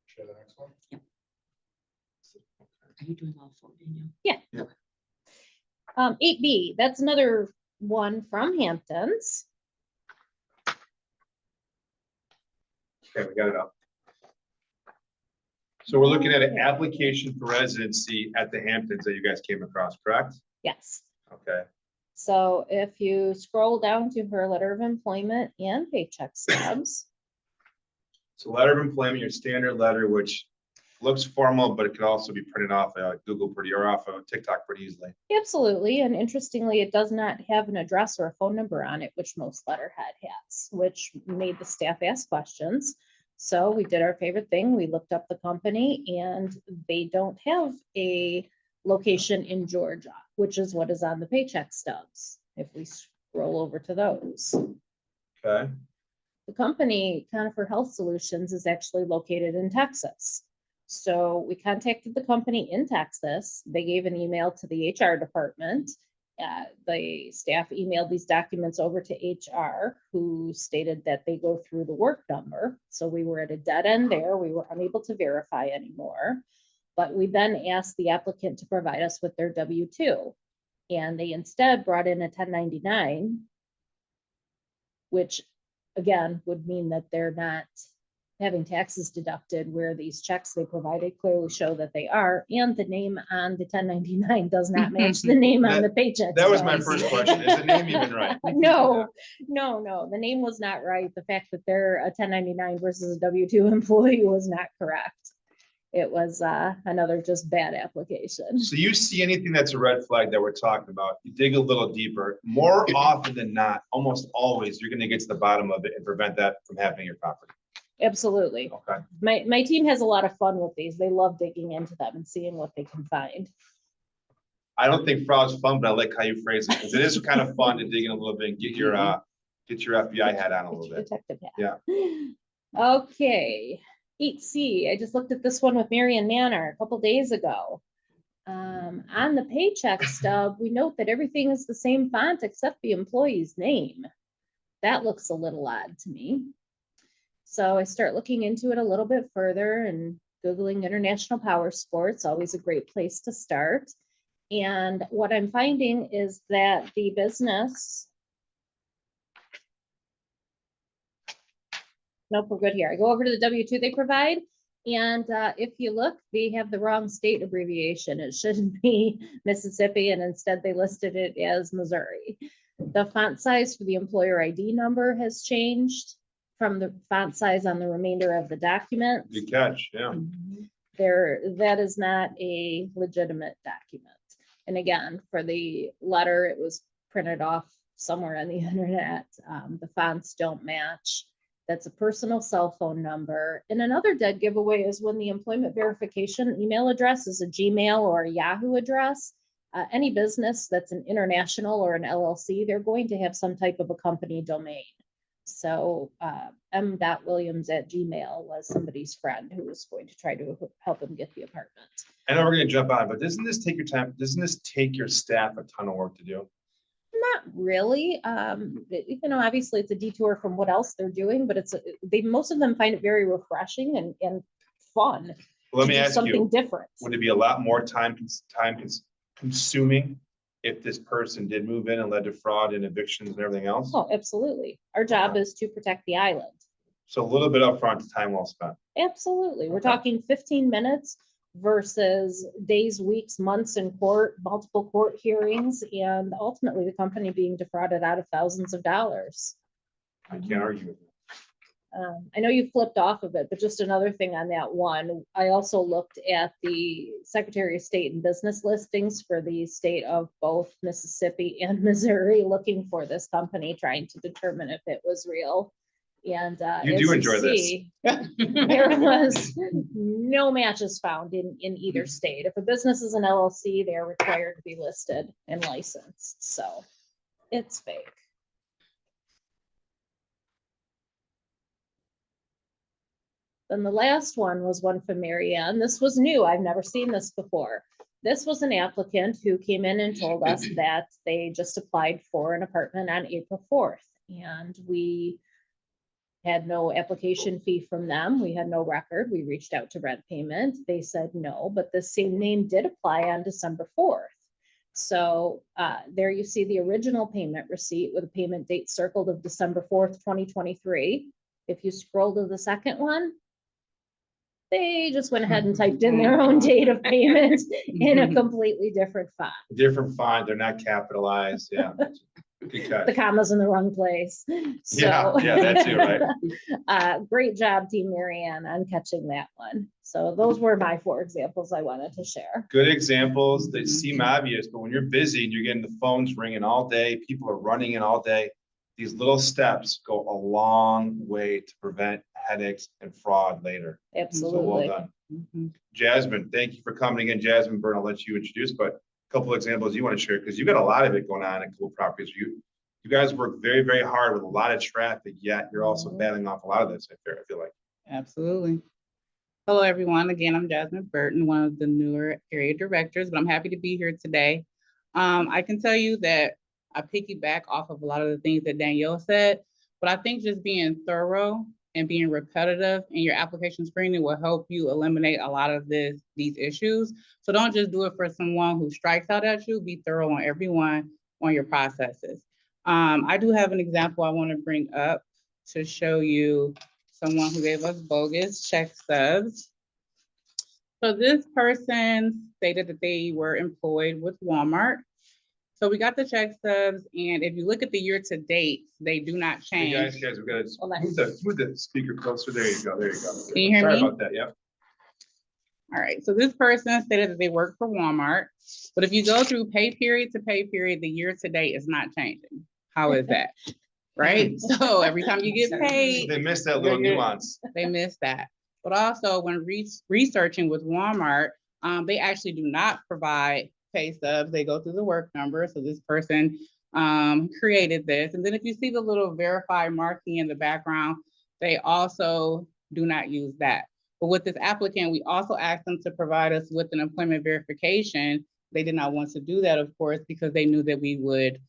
Share the next one. Are you doing all four, Danielle? 8B, that's another one from Hamptons. Okay, we got it up. So we're looking at an application for residency at the Hamptons that you guys came across, correct? Yes. Okay, So if you scroll down to her letter of employment and paycheck stubs, so letter of employment, your standard letter, which looks formal, but it could also be printed off Google pretty, or off of TikTok pretty easily. absolutely, and interestingly, it does not have an address or a phone number on it, which most letterhead has, which made the staff ask questions. So we did our favorite thing, we looked up the company and they don't have a location in Georgia, which is what is on the paycheck stubs. If we scroll over to those. Okay, The company, Conifer Health Solutions, is actually located in Texas. So we contacted the company in Texas. They gave an email to the HR department. The staff emailed these documents over to HR, who stated that they go through the work number. So we were at a dead end there. We were unable to verify anymore. But we then asked the applicant to provide us with their W-2. And they instead brought in a 1099, which again would mean that they're not having taxes deducted, where these checks they provided clearly show that they are, and the name on the 1099 does not match the name on the paycheck. that was my stubs. first question. Is the name even right? No, the name was not right. The fact that they're a 1099 versus a W-2 employee was not correct. It was another just bad application. So you see anything that's a red flag that we're talking about, you dig a little deeper, more often than not, almost always, you're gonna get to the bottom of it and prevent that from happening in your property. Absolutely. Okay, My team has a lot of fun with these. They love digging into them and seeing what they can find. I don't think fraud's fun, but I like how you phrase it, because it is kind of fun to dig in a little bit and get your FBI hat on a little bit. Detective hat. Yeah. Okay, 8C, I just looked at this one with Marion Manor a couple days ago. On the paycheck stub, we note that everything is the same font except the employee's name. That looks a little odd to me. So I start looking into it a little bit further and Googling International Power Sports, always a great place to start. And what I'm finding is that the business. Nope, we're good here. I go over to the W-2 they provide. And if you look, they have the wrong state abbreviation. It shouldn't be Mississippi, and instead they listed it as Missouri. The font size for the employer ID number has changed from the font size on the remainder of the document. Good catch, yeah. That is not a legitimate document. And again, for the letter, it was printed off somewhere on the internet. The fonts don't match. That's a personal cell phone number. And another dead giveaway is when the employment verification email address is a Gmail or a Yahoo address. Any business that's an international or an LLC, they're going to have some type of a company domain. So m.williams@gmail was somebody's friend who was going to try to help him get the apartment. I know we're gonna jump on, but doesn't this take your time? Doesn't this take your staff a ton of work to do? Not really. Obviously it's a detour from what else they're doing, but most of them find it very refreshing and fun. Let to me do ask something you, different. would it be a lot more consuming if this person did move in and led to fraud and evictions and everything else? Oh, absolutely. Our job is to protect the island. So a little bit upfront, time well spent. Absolutely. We're Okay. talking 15 minutes versus days, weeks, months in court, multiple court hearings, and ultimately the company being defrauded out of thousands of dollars. I can't argue with you. I know you flipped off of it, but just another thing on that one, I also looked at the Secretary of State and business listings for the state of both Mississippi and Missouri, looking for this company, trying to determine if it was real. And You as do enjoy this. see, there was no matches found in either state. If a business is an LLC, they're required to be listed and licensed, so it's fake. Then the last one was one from Marianne. This was new. I've never seen this before. This was an applicant who came in and told us that they just applied for an apartment on April 4th. And we had no application fee from them. We had no record. We reached out to Rent Payment. They said no, but the same name did apply on December 4th. So there you see the original payment receipt with a payment date circled of December 4th, 2023. If you scroll to the second one, they just went ahead and typed in their own date of payment in a completely different font. Different font, they're not capitalized, yeah. Good catch. The comma's in the wrong place. Yeah, So yeah, that too, right? great job, Team Marianne, on catching that one. So those were my 4 examples I wanted to share. Good examples that seem obvious, but when you're busy and you're getting the phones ringing all day, people are running in all day, these little steps go a long way to prevent headaches and fraud later. So well Absolutely. done. Mhm. Jasmine, thank you for coming again. Jasmine Byrne, I'll let you introduce, but a couple of examples you want to share, because you got a lot of it going on in Cool Properties. You guys work very, very hard with a lot of traffic, yet you're also battling off a lot of this, I feel like. Absolutely. Hello, everyone. Again, I'm Jasmine Burton, one of the newer area directors, but I'm happy to be here today. I can tell you that I piggyback off of a lot of the things that Danielle said, but I think just being thorough and being repetitive in your application screening will help you eliminate a lot of these issues. So don't just do it for someone who strikes out at you, be thorough on everyone on your processes. I do have an example I want to bring up to show you someone who gave us bogus check stubs. So this person stated that they were employed with Walmart. So we got the check stubs, and if you look at the year to date, they do not Hey, change. guys, we gotta Hold on. move the speaker closer. There you go, there you go. Can you hear Sorry me? about that, yeah. All right, so this person stated that they work for Walmart, but if you go through pay period to pay period, the year to date is not changing. How is that? Right? So every time you get paid, They missed that little nuance. they miss that. But also when researching with Walmart, they actually do not provide pay stubs. They go through the work number. So this person created this. And then if you see the little verify marking in the background, they also do not use that. But with this applicant, we also asked them to provide us with an employment verification. They did not want to do that, of course, because they knew that we would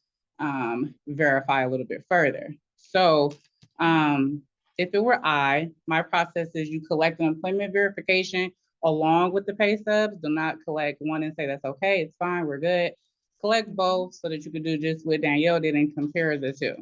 verify a little bit further. So if it were my process is you collect an employment verification along with the pay stubs. Do not collect one and say that's okay, it's fine, we're good. Collect both so that you can do just what Danielle did and compare the two.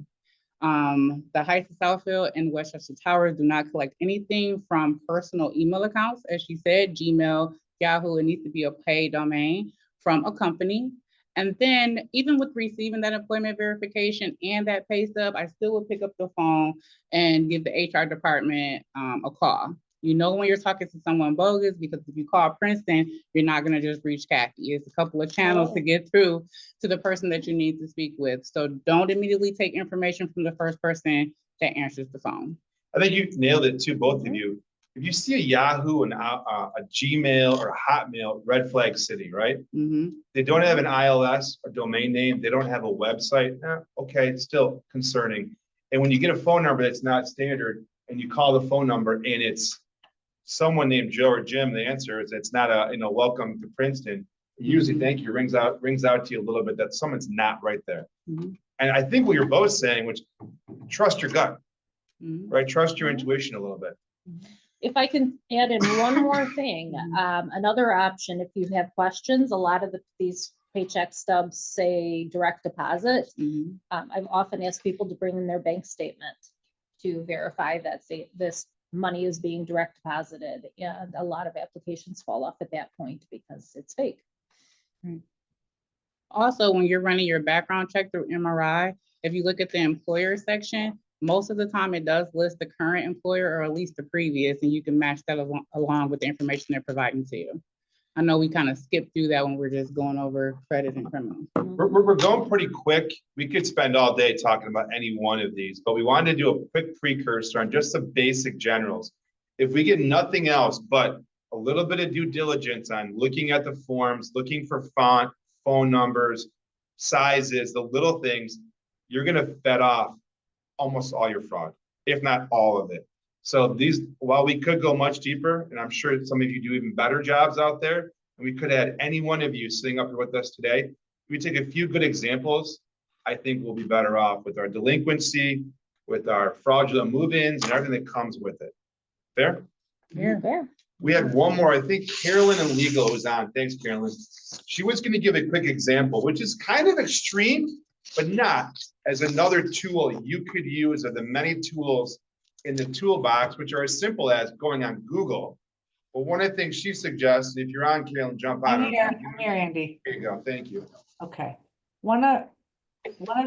The Heights of Southfield and Westchester Towers do not collect anything from personal email accounts. As she said, Gmail, Yahoo, it needs to be a paid domain from a company. And then even with receiving that employment verification and that pay stub, I still would pick up the phone and give the HR department a call. You know when you're talking to someone bogus, because if you call Princeton, you're not going to just reach Kathy. It's a couple of channels to get through to the person that you need to speak with. So don't immediately take information from the first person that answers the phone. I think you nailed it too, both of you. If you see a Yahoo and a Gmail or a Hotmail, red flag city, right? They don't have an ILS, a domain name. They don't have a website. Okay, it's still concerning. And when you get a phone number that's not standard and you call the phone number and it's someone named Joe or Jim, the answer is it's not a, welcome to Princeton. Usually thank you rings out to you a little bit that someone's not right there. And I think what you're both saying, which trust your gut, right? Trust your intuition a little bit. If I can add in one more thing, another option, if you have questions, a lot of these paycheck stubs say direct deposit. I've often asked people to bring in their bank statement to verify that this money is being direct deposited. And a lot of applications fall off at that point because it's fake. Also, when you're running your background check through MRI, if you look at the employer section, most of the time it does list the current employer or at least the previous, and you can match that along with the information they're providing to you. I know we kind of skipped through that when we're just going over credit and criminal. We're going pretty quick. We could spend all day talking about any one of these, but we wanted to do a quick precursor on just the basic generals. If we get nothing else but a little bit of due diligence on looking at the forms, looking for font, phone numbers, sizes, the little things, you're gonna fed off almost all your fraud, if not all of it. So these, while we could go much deeper, and I'm sure some of you do even better jobs out there, and we could add any one of you sitting up here with us today, if we take a few good examples, I think we'll be better off with our delinquency, with our fraudulent move-ins and everything that comes with it. Fair? Yeah. We had one more, I think Carolyn in legal was on. Thanks, Carolyn. She was gonna give a quick example, which is kind of extreme, but not, as another tool you could use of the many tools in the toolbox, which are as simple as going on Google. But one of the things she suggests, if you're on, Carolyn, jump on. I'm here, Andy. There you go, thank you. Okay. One of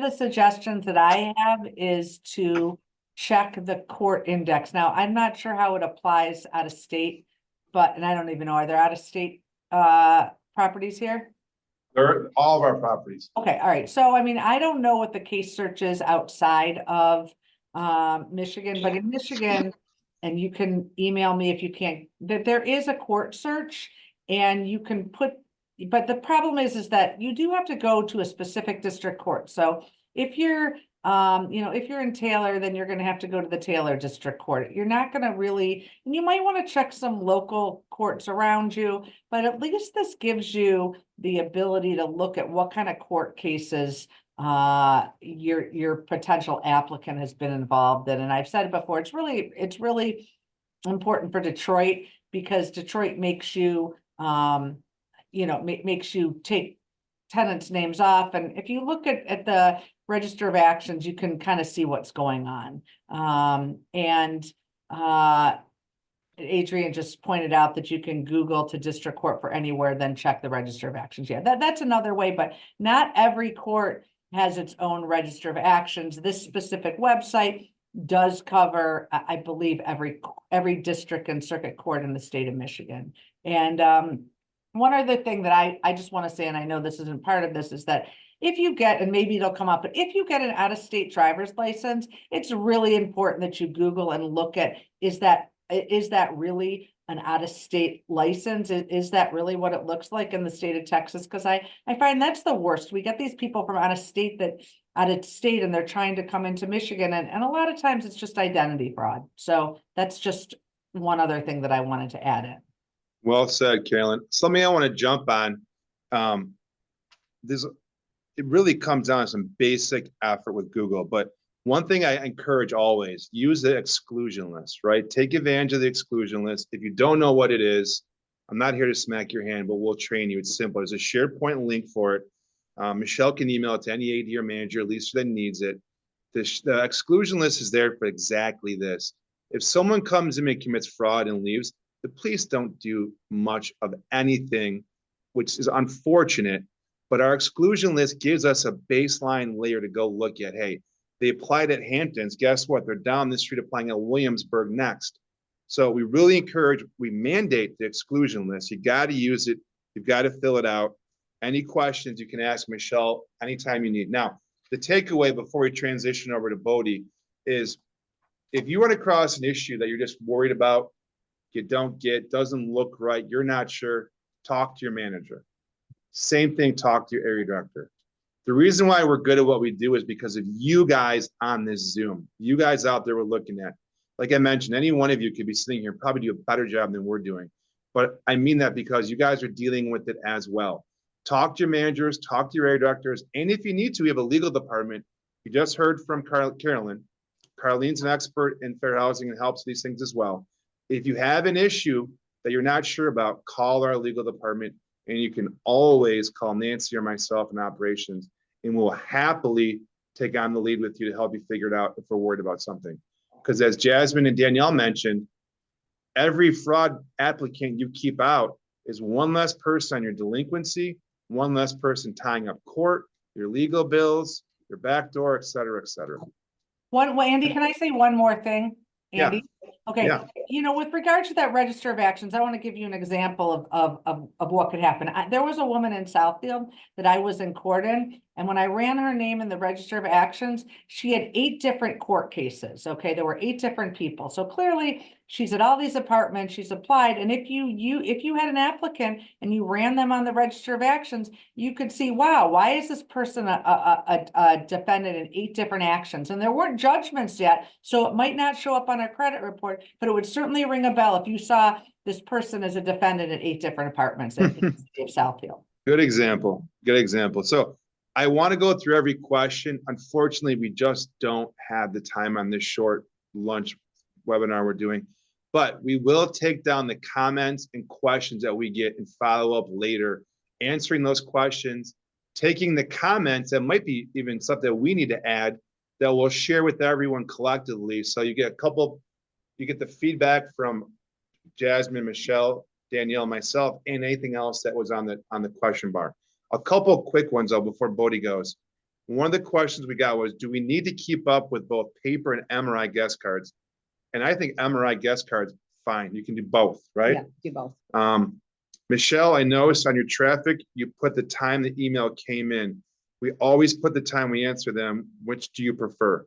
the suggestions that I have is to check the court index. Now, I'm not sure how it applies out of state, and I don't even know, are there out of state properties here? They're all of our properties. Okay, all right. So, I mean, I don't know what the case search is outside of Michigan, but in Michigan, and you can email me if you can't, that there is a court search and you can put, but the problem is that you do have to go to a specific district court. So if you're, if you're in Taylor, then you're gonna have to go to the Taylor District Court. You're not gonna really, and you might want to check some local courts around you, but at least this gives you the ability to look at what kind of court cases your potential applicant has been involved in. And I've said it before, it's really important for Detroit because Detroit makes you, makes you take tenants' names off. And if you look at the Register of Actions, you can kind of see what's going on. Adrian just pointed out that you can Google to district court for anywhere, then check the Register of Actions. Yeah, that's another way, but not every court has its own Register of Actions. This specific website does cover, I believe, every district and circuit court in the state of Michigan. And one other thing that I just want to say, and I know this isn't part of this, is that if you get, and maybe it'll come up, but if you get an out-of-state driver's license, it's really important that you Google and look at, is that really an out-of-state license? Is that really what it looks like in the state of Texas? Because I find that's the worst. We get these people from out of state and they're trying to come into Michigan, and a lot of times it's just identity fraud. So that's just one other thing that I wanted to add in. Well said, Carolyn. Something I want to jump on. It really comes down to some basic effort with Google, but one thing I encourage always, use the exclusion list, right? Take advantage of the exclusion list. If you don't know what it is, I'm not here to smack your hand, but we'll train you. It's simple. There's a SharePoint link for it. Michelle can email it to any AD or manager, at least that needs it. The exclusion list is there for exactly this. If someone comes in and commits fraud and leaves, the police don't do much of anything, which is unfortunate, but our exclusion list gives us a baseline layer to go look at. Hey, they applied at Hamptons. Guess what? They're down the street applying at Williamsburg next. So we really encourage, we mandate the exclusion list. You got to use it. You've got to fill it out. Any questions you can ask Michelle anytime you need. Now, the takeaway before we transition over to Bodie is if you run across an issue that you're just worried about, you don't get, doesn't look right, you're not sure, talk to your manager. Same thing, talk to your area director. The reason why we're good at what we do is because of you guys on this Zoom. You guys out there we're looking at. Like I mentioned, any one of you could be sitting here and probably do a better job than we're doing. But I mean that because you guys are dealing with it as well. Talk to your managers, talk to your area directors, and if you need to, we have a legal department. You just heard from Carolyn. Carlene's an expert in fair housing and helps these things as well. If you have an issue that you're not sure about, call our legal department, and you can always call Nancy or myself in operations, and we'll happily take on the lead with you to help you figure it out if we're worried about something. Because as Jasmine and Danielle mentioned, every fraud applicant you keep out is one less person on your delinquency, one less person tying up court, your legal bills, your backdoor, et cetera, et cetera. Andy, can I say one more thing? Yeah. Andy? Okay, Yeah. with regard to that register of actions, I want to give you an example of what could happen. There was a woman in Southfield that I was in court in, and when I ran her name in the register of actions, she had 8 different court cases. Okay, there were 8 different people. So clearly she's at all these apartments, she's applied, and if you had an applicant and you ran them on the register of actions, you could see, wow, why is this person a defendant in 8 different actions? And there weren't judgments yet, so it might not show up on our credit report, but it would certainly ring a bell if you saw this person as a defendant at 8 different apartments in the city of Southfield. Good example. Good example. So I want to go through every question. Unfortunately, we just don't have the time on this short lunch webinar we're doing, but we will take down the comments and questions that we get and follow up later, answering those questions, taking the comments that might be even something that we need to add that we'll share with everyone collectively. So you get the feedback from Jasmine, Michelle, Danielle, myself, and anything else that was on the question bar. A couple of quick ones though before Bodie goes. One of the questions we got was, do we need to keep up with both paper and MRI guest cards? And I think MRI guest cards, fine. You can do both, right? Yeah, do both. Michelle, I noticed on your traffic, you put the time the email came in. We always put the time we answer them. Which do you prefer?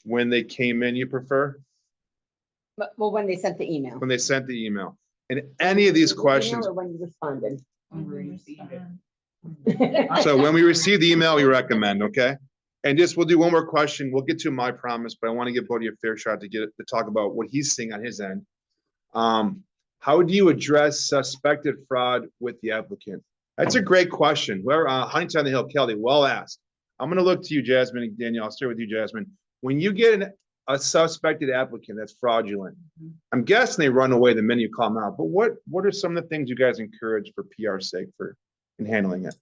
When they came in, you prefer? Well, when they sent the email. When they sent the email. And any of these Email questions, or when you responded. so when we receive the email, we recommend, okay? And just, we'll do one more question. We'll get to my promise, but I want to give Bodie a fair shot to talk about what he's seeing on his end. How do you address suspected fraud with the applicant? That's a great question. Where Huntington on the Hill, Kelly, well asked. I'm going to look to you, Jasmine and Danielle. I'll start with you, Jasmine. When you get a suspected applicant that's fraudulent, I'm guessing they run away the minute you call them out. But what are some of the things you guys encourage for PR's sake in handling it?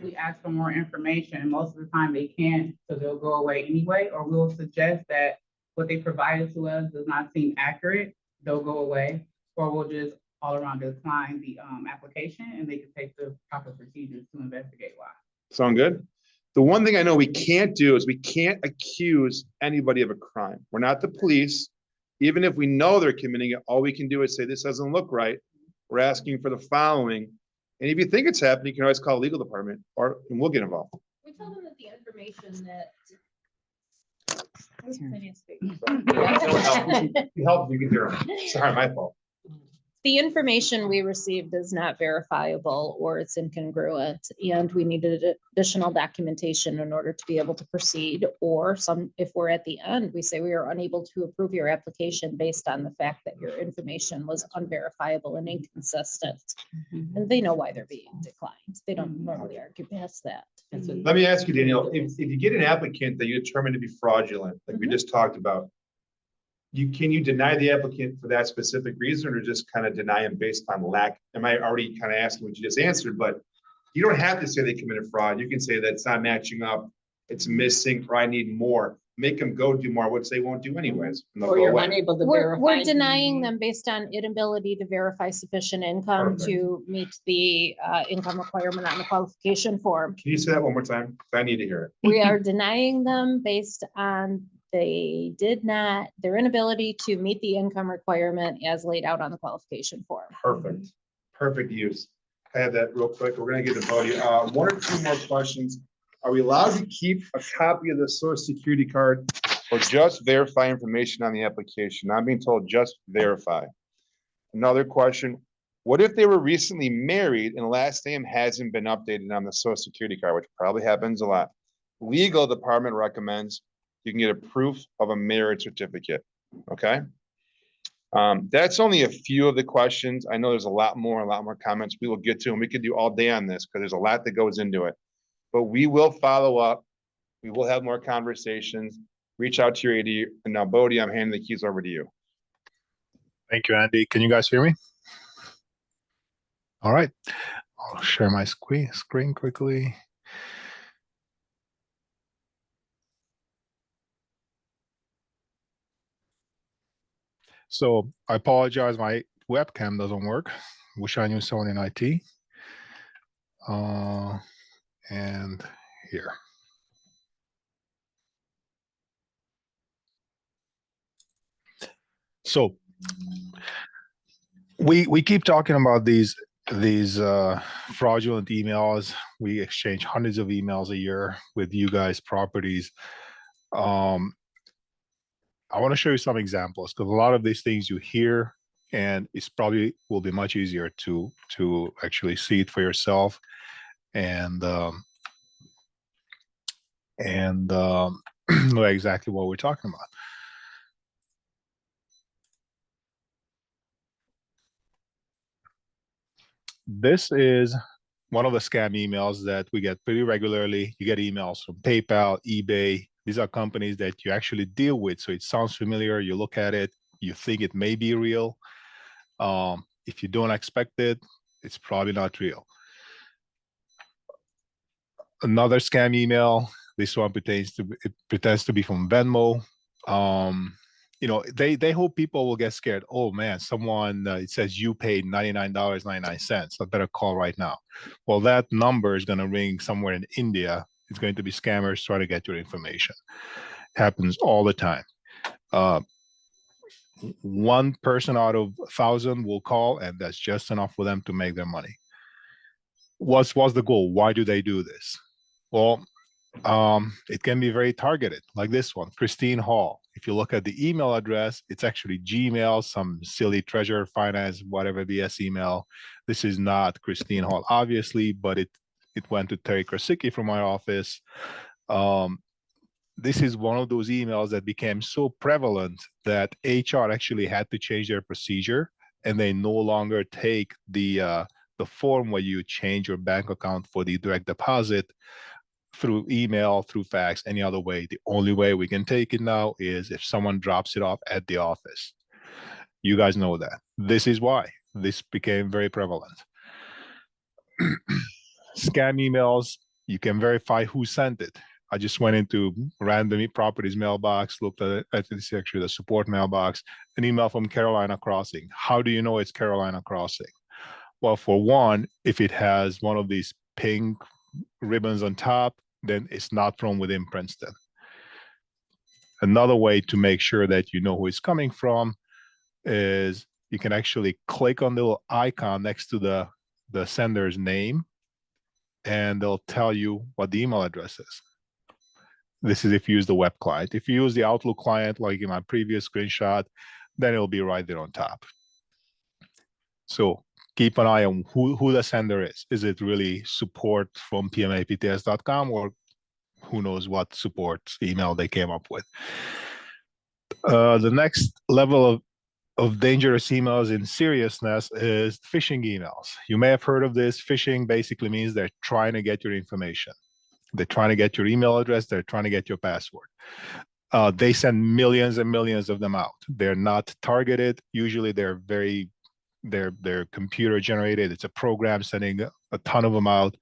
We ask for more information. Most of the time they can't, so they'll go away anyway, or we'll suggest that what they provided to us does not seem accurate. They'll go away, or we'll just all around decline the application, and they can take the proper procedures to investigate why. Sound good? The one thing I know we can't do is we can't accuse anybody of a crime. We're not the police. Even if we know they're committing it, all we can do is say, this doesn't look right. We're asking for the following. And if you think it's happening, you can always call the legal department and we'll get involved. We tell them that the information that. Help, you can hear them. Sorry, my fault. The information we received is not verifiable or it's incongruent, and we needed additional documentation in order to be able to proceed. Or if we're at the end, we say we are unable to approve your application based on the fact that your information was unverifiable and inconsistent. And they know why they're being declined. They don't normally argue past that. Let me ask you, Danielle, if you get an applicant that you determine to be fraudulent, like we just talked about, can you deny the applicant for that specific reason, or just kind of deny him based on lack? Am I already kind of asking what you just answered? But you don't have to say they committed fraud. You can say that it's not matching up, it's missing, or I need more. Make them go do more, which they won't do anyways. And they'll Or go you're away. unable to We're verify. denying them based on inability to verify sufficient income Perfect. to meet the income requirement on the qualification form. Can you say that one more time? I need to hear it. We are denying them based on their inability to meet the income requirement as laid out on the qualification form. Perfect. Perfect use. I have that real quick. We're gonna get to Bodie. One or two more questions. Are we allowed to keep a copy of the social security card or just verify information on the application? I'm being told just verify. Another question. What if they were recently married and last name hasn't been updated on the social security card, which probably happens a lot? Legal department recommends you can get a proof of a marriage certificate, okay? That's only a few of the questions. I know there's a lot more comments we will get to, and we could do all day on this because there's a lot that goes into it. But we will follow up. We will have more conversations. Reach out to your AD. And now, Bodie, I'm handing the keys over to you. Thank you, Andy. Can you guys hear me? All right. I'll share my screen quickly. So I apologize, my webcam doesn't work. Wish I knew someone in IT. And here. So we keep talking about these fraudulent emails. We exchange hundreds of emails a year with you guys properties. I want to show you some examples because a lot of these things you hear, and it's probably will be much easier to actually see it for yourself and know exactly what we're talking about. This is one of the scam emails that we get pretty regularly. You get emails from PayPal, eBay. These are companies that you actually deal with. So it sounds familiar. You look at it, you think it may be real. If you don't expect it, it's probably not real. Another scam email. This one pretends to be from Venmo. You know, they hope people will get scared. Oh man, someone it says you paid $99.99. I better call right now. Well, that number is going to ring somewhere in India. It's going to be scammers trying to get your information. Happens all the time. One person out of 1,000 will call, and that's just enough for them to make their money. What's the goal? Why do they do this? Well, it can be very targeted, like this one, Christine Hall. If you look at the email address, it's actually Gmail, some silly treasure finance, whatever BS email. This is not Christine Hall, obviously, but it went to Terry Krasicki from my office. This is one of those emails that became so prevalent that HR actually had to change their procedure, and they no longer take the form where you change your bank account for the direct deposit through email, through fax, any other way. The only way we can take it now is if someone drops it off at the office. You guys know that. This is why this became very prevalent. Scam emails, you can verify who sent it. I just went into Random Properties mailbox, looked at it's actually the support mailbox, an email from Carolina Crossing. How do you know it's Carolina Crossing? Well, for one, if it has one of these pink ribbons on top, then it's not from within Princeton. Another way to make sure that you know who it's coming from is you can actually click on the little icon next to the sender's name, and they'll tell you what the email address is. This is if you use the web client. If you use the Outlook client, like in my previous screenshot, then it'll be right there on top. So keep an eye on who the sender is. Is it really support from pmapts.com, or who knows what support email they came up with? The next level of dangerous emails in seriousness is phishing emails. You may have heard of this. Phishing basically means they're trying to get your information. They're trying to get your email address. They're trying to get your password. They send millions and millions of them out. They're not targeted. Usually they're computer generated. It's a program sending a ton of them out.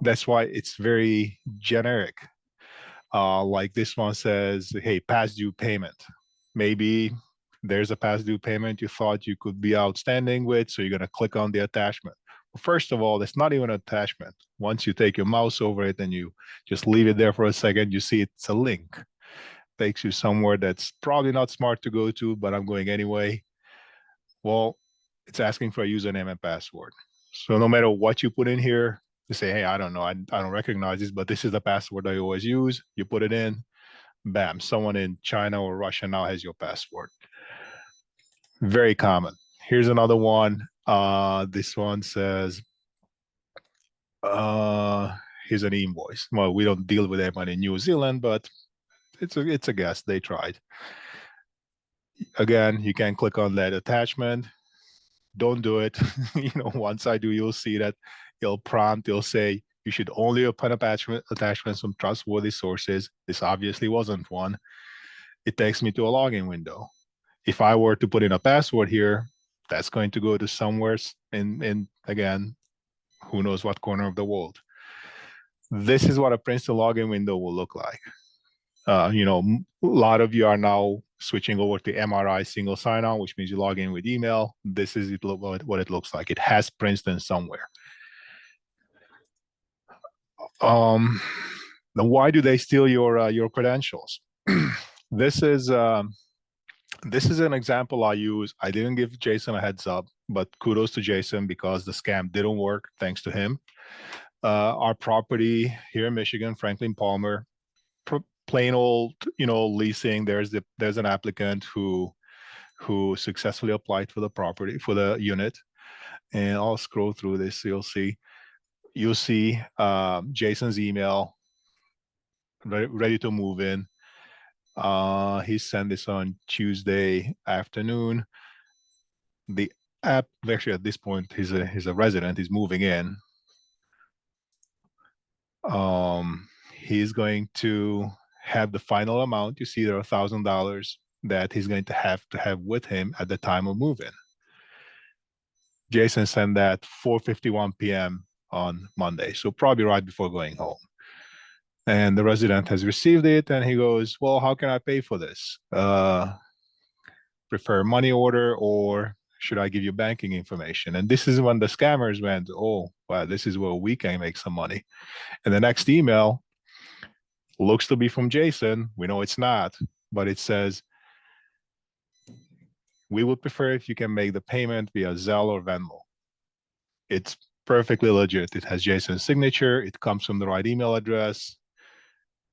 That's why it's very generic. Like this one says, hey, past due payment. Maybe there's a past due payment you thought you could be outstanding with, so you're going to click on the attachment. Well, first of all, that's not even an attachment. Once you take your mouse over it and you just leave it there for a second, you see it's a link. Takes you somewhere that's probably not smart to go to, but I'm going anyway. Well, it's asking for a username and password. So no matter what you put in here, you say, hey, I don't know, I don't recognize this, but this is the password I always use. You put it in, bam, someone in China or Russia now has your password. Very common. Here's another one. This one says, here's an invoice. Well, we don't deal with anyone in New Zealand, but it's a guess. They tried. Again, you can click on that attachment. Don't do it. Once I do, you'll see that it'll prompt. It'll say you should only open attachments from trustworthy sources. This obviously wasn't one. It takes me to a login window. If I were to put in a password here, that's going to go to somewhere in again, who knows what corner of the world. This is what a Princeton login window will look like. A lot of you are now switching over to MRI single sign-on, which means you log in with email. This is what it looks like. It has Princeton somewhere. Now, why do they steal your credentials? This is This is an example I use. I didn't give Jason a heads up, but kudos to Jason because the scam didn't work thanks to him. Our property here in Michigan, Franklin Palmer, plain old, leasing. There's an applicant who successfully applied for the property for the unit, and I'll scroll through this. So you'll see Jason's email, ready to move in. He sent this on Tuesday afternoon. The app, actually at this point, he's a resident, he's moving in. He's going to have the final amount. You see there are $1,000 that he's going to have with him at the time of move-in. Jason sent that 4:51 p.m. on Monday, so probably right before going home. And the resident has received it, and he goes, well, how can I pay for this? Prefer money order, or should I give you banking information? And this is when the scammers went, oh, wow, this is where we can make some money. And the next email looks to be from Jason. We know it's not, but it says, we would prefer if you can make the payment via Zelle or Venmo. It's perfectly legit. It has Jason's signature. It comes from the right email address.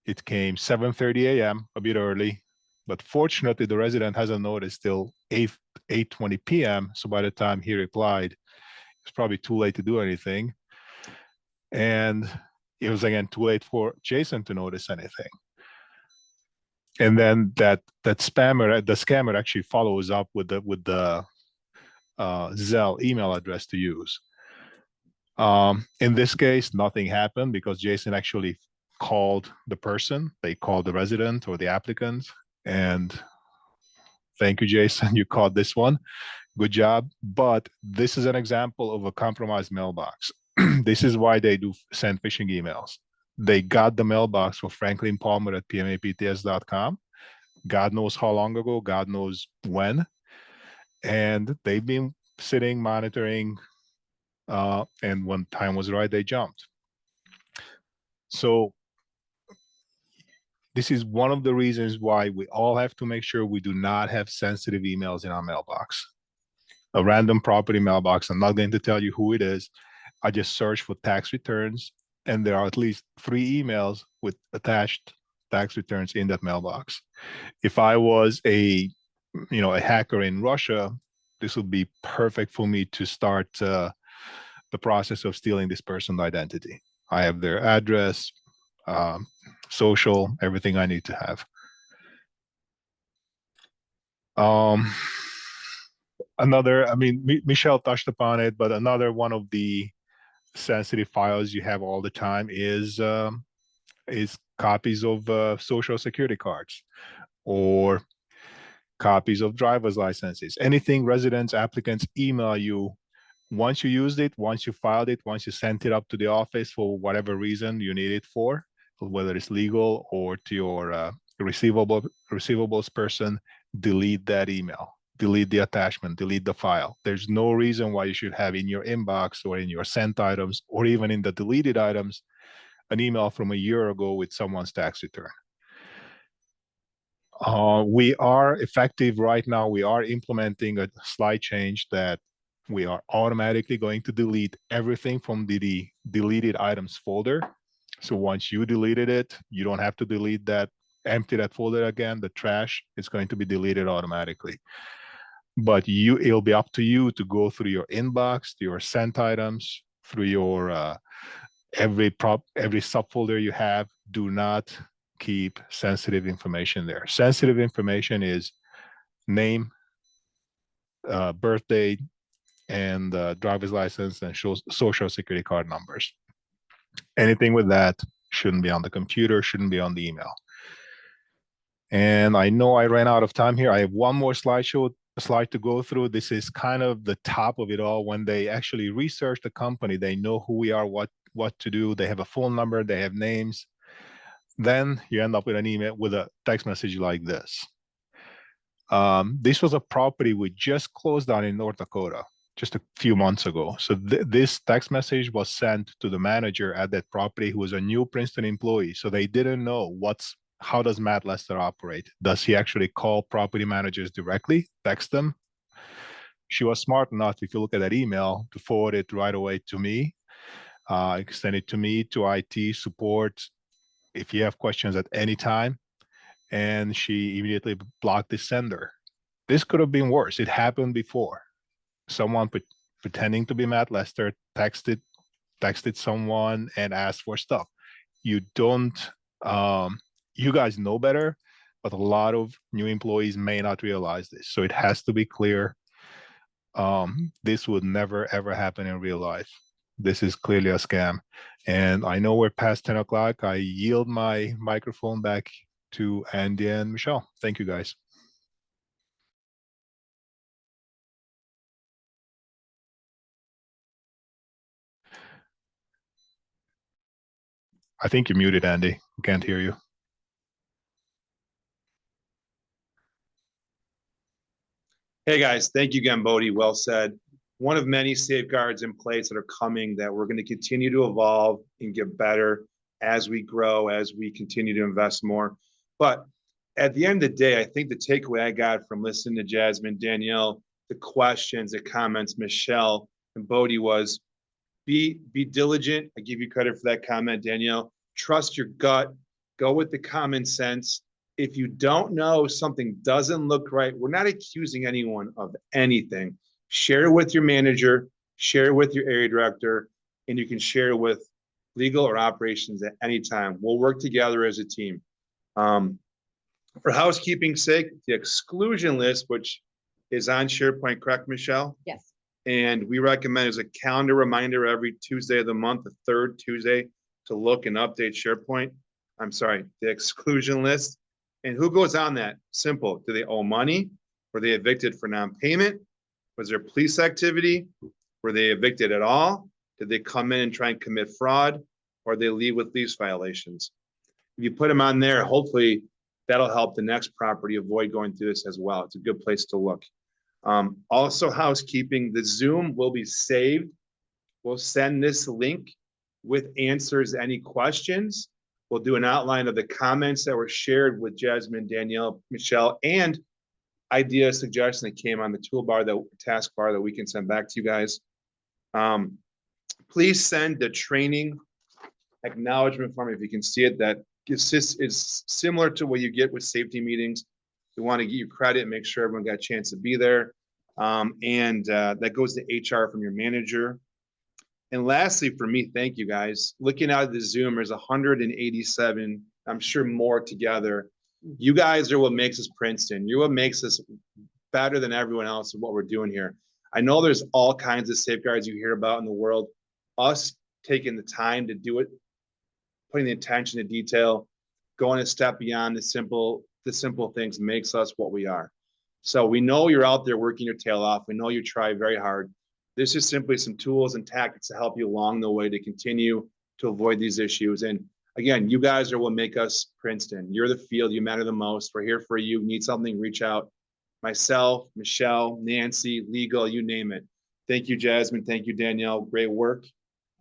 It came 7:30 a.m., a bit early, but fortunately the resident hasn't noticed till 8:20 p.m. So by the time he replied, it's probably too late to do anything. And it was again too late for Jason to notice anything. And then the scammer actually follows up with the Zelle email address to use. In this case, nothing happened because Jason actually called the person. They called the resident or the applicant. And thank you, Jason, you caught this one. Good job. But this is an example of a compromised mailbox. This is why they do send phishing emails. They got the mailbox for Franklin Palmer at pmapts.com. God knows how long ago, God knows when. And they've been sitting, monitoring, and when time was right, they jumped. So this is one of the reasons why we all have to make sure we do not have sensitive emails in our mailbox. A random property mailbox, I'm not going to tell you who it is. I just searched for tax returns, and there are at least 3 emails with attached tax returns in that mailbox. If I was a hacker in Russia, this would be perfect for me to start the process of stealing this person's identity. I have their address, social, everything I need to have. Michelle touched upon it, but another one of the sensitive files you have all the time is copies of social security cards or copies of driver's licenses. Anything residents, applicants email you, once you used it, once you filed it, once you sent it up to the office for whatever reason you need it for, whether it's legal or to your receivables person, delete that email, delete the attachment, delete the file. There's no reason why you should have in your inbox or in your sent items or even in the deleted items an email from a year ago with someone's tax return. We are effective right now. We are implementing a slight change that we are automatically going to delete everything from the deleted items folder. So once you deleted it, you don't have to delete that, empty that folder again. The trash is going to be deleted automatically. But it'll be up to you to go through your inbox, your sent items, through your every subfolder you have. Do not keep sensitive information there. Sensitive information is name, birth date, and driver's license and social security card numbers. Anything with that shouldn't be on the computer, shouldn't be on the email. And I know I ran out of time here. I have one more slide to go through. This is kind of the top of it all. When they actually research the company, they know who we are, what to do. They have a phone number, they have names. Then you end up with an email with a text message like this. This was a property we just closed on in North Dakota just a few months ago. So this text message was sent to the manager at that property who was a new Princeton employee. So they didn't know what's how does Matt Lester operate? Does he actually call property managers directly, text them? She was smart enough, if you look at that email, to forward it right away to me, extend it to me, to IT support, if you have questions at any time. And she immediately blocked the sender. This could have been worse. It happened before. Someone pretending to be Matt Lester texted someone and asked for stuff. You don't, you guys know better, but a lot of new employees may not realize this. So it has to be clear. This would never, ever happen in real life. This is clearly a scam. And I know we're past 10 o'clock. I yield my microphone back to Andy and Michelle. Thank you, guys. I think you're muted, Andy. I can't hear you. Hey, guys, thank you again, Bodie. Well said. One of many safeguards in place that are coming that we're going to continue to evolve and get better as we grow, as we continue to invest more. But at the end of the day, I think the takeaway I got from listening to Jasmine, Danielle, the questions, the comments, Michelle, and Bodie was be diligent. I give you credit for that comment, Danielle. Trust your gut. Go with the common sense. If you don't know, something doesn't look right, we're not accusing anyone of anything. Share it with your manager, share it with your area director, and you can share it with legal or operations at any time. We'll work together as a team. For housekeeping's sake, the exclusion list, which is on SharePoint, correct, Michelle? Yes. And we recommend as a calendar reminder every Tuesday of the month, the third Tuesday, to look and update SharePoint. I'm sorry, the exclusion list. And who goes on that? Simple. Do they owe money? Were they evicted for non-payment? Was there police activity? Were they evicted at all? Did they come in and try and commit fraud? Or they leave with lease violations? If you put them on there, hopefully that'll help the next property avoid going through this as well. It's a good place to look. Also, housekeeping, the Zoom will be saved. We'll send this link with answers to any questions. We'll do an outline of the comments that were shared with Jasmine, Danielle, Michelle, and idea suggestion that came on the toolbar, the taskbar that we can send back to you guys. Please send the training acknowledgement form if you can see it. That is similar to what you get with safety meetings. We want to get you credit, make sure everyone got a chance to be there. That goes to HR from your manager. And lastly, for me, thank you guys. Looking out at the Zoom, there's 187, I'm sure more together. You guys are what makes us Princeton. You're what makes us better than everyone else in what we're doing here. I know there's all kinds of safeguards you hear about in the world. Us taking the time to do it, putting the attention to detail, going a step beyond the simple things makes us what we are. So we know you're out there working your tail off. We know you try very hard. This is simply some tools and tactics to help you along the way to continue to avoid these issues. And again, you guys are what make us Princeton. You're the field, you matter the most. We're here for you. Need something, reach out. Myself, Michelle, Nancy, legal, you name it. Thank you, Jasmine. Thank you, Danielle. Great work.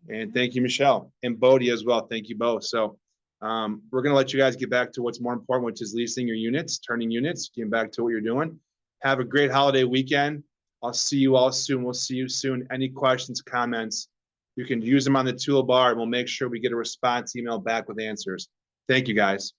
And thank you, Michelle. And Bodie as well. Thank you both. So we're going to let you guys get back to what's more important, which is leasing your units, turning units, getting back to what you're doing. Have a great holiday weekend. I'll see you all soon. We'll see you soon. Any questions, comments, you can use them on the toolbar and we'll make sure we get a response email back with answers. Thank you, guys.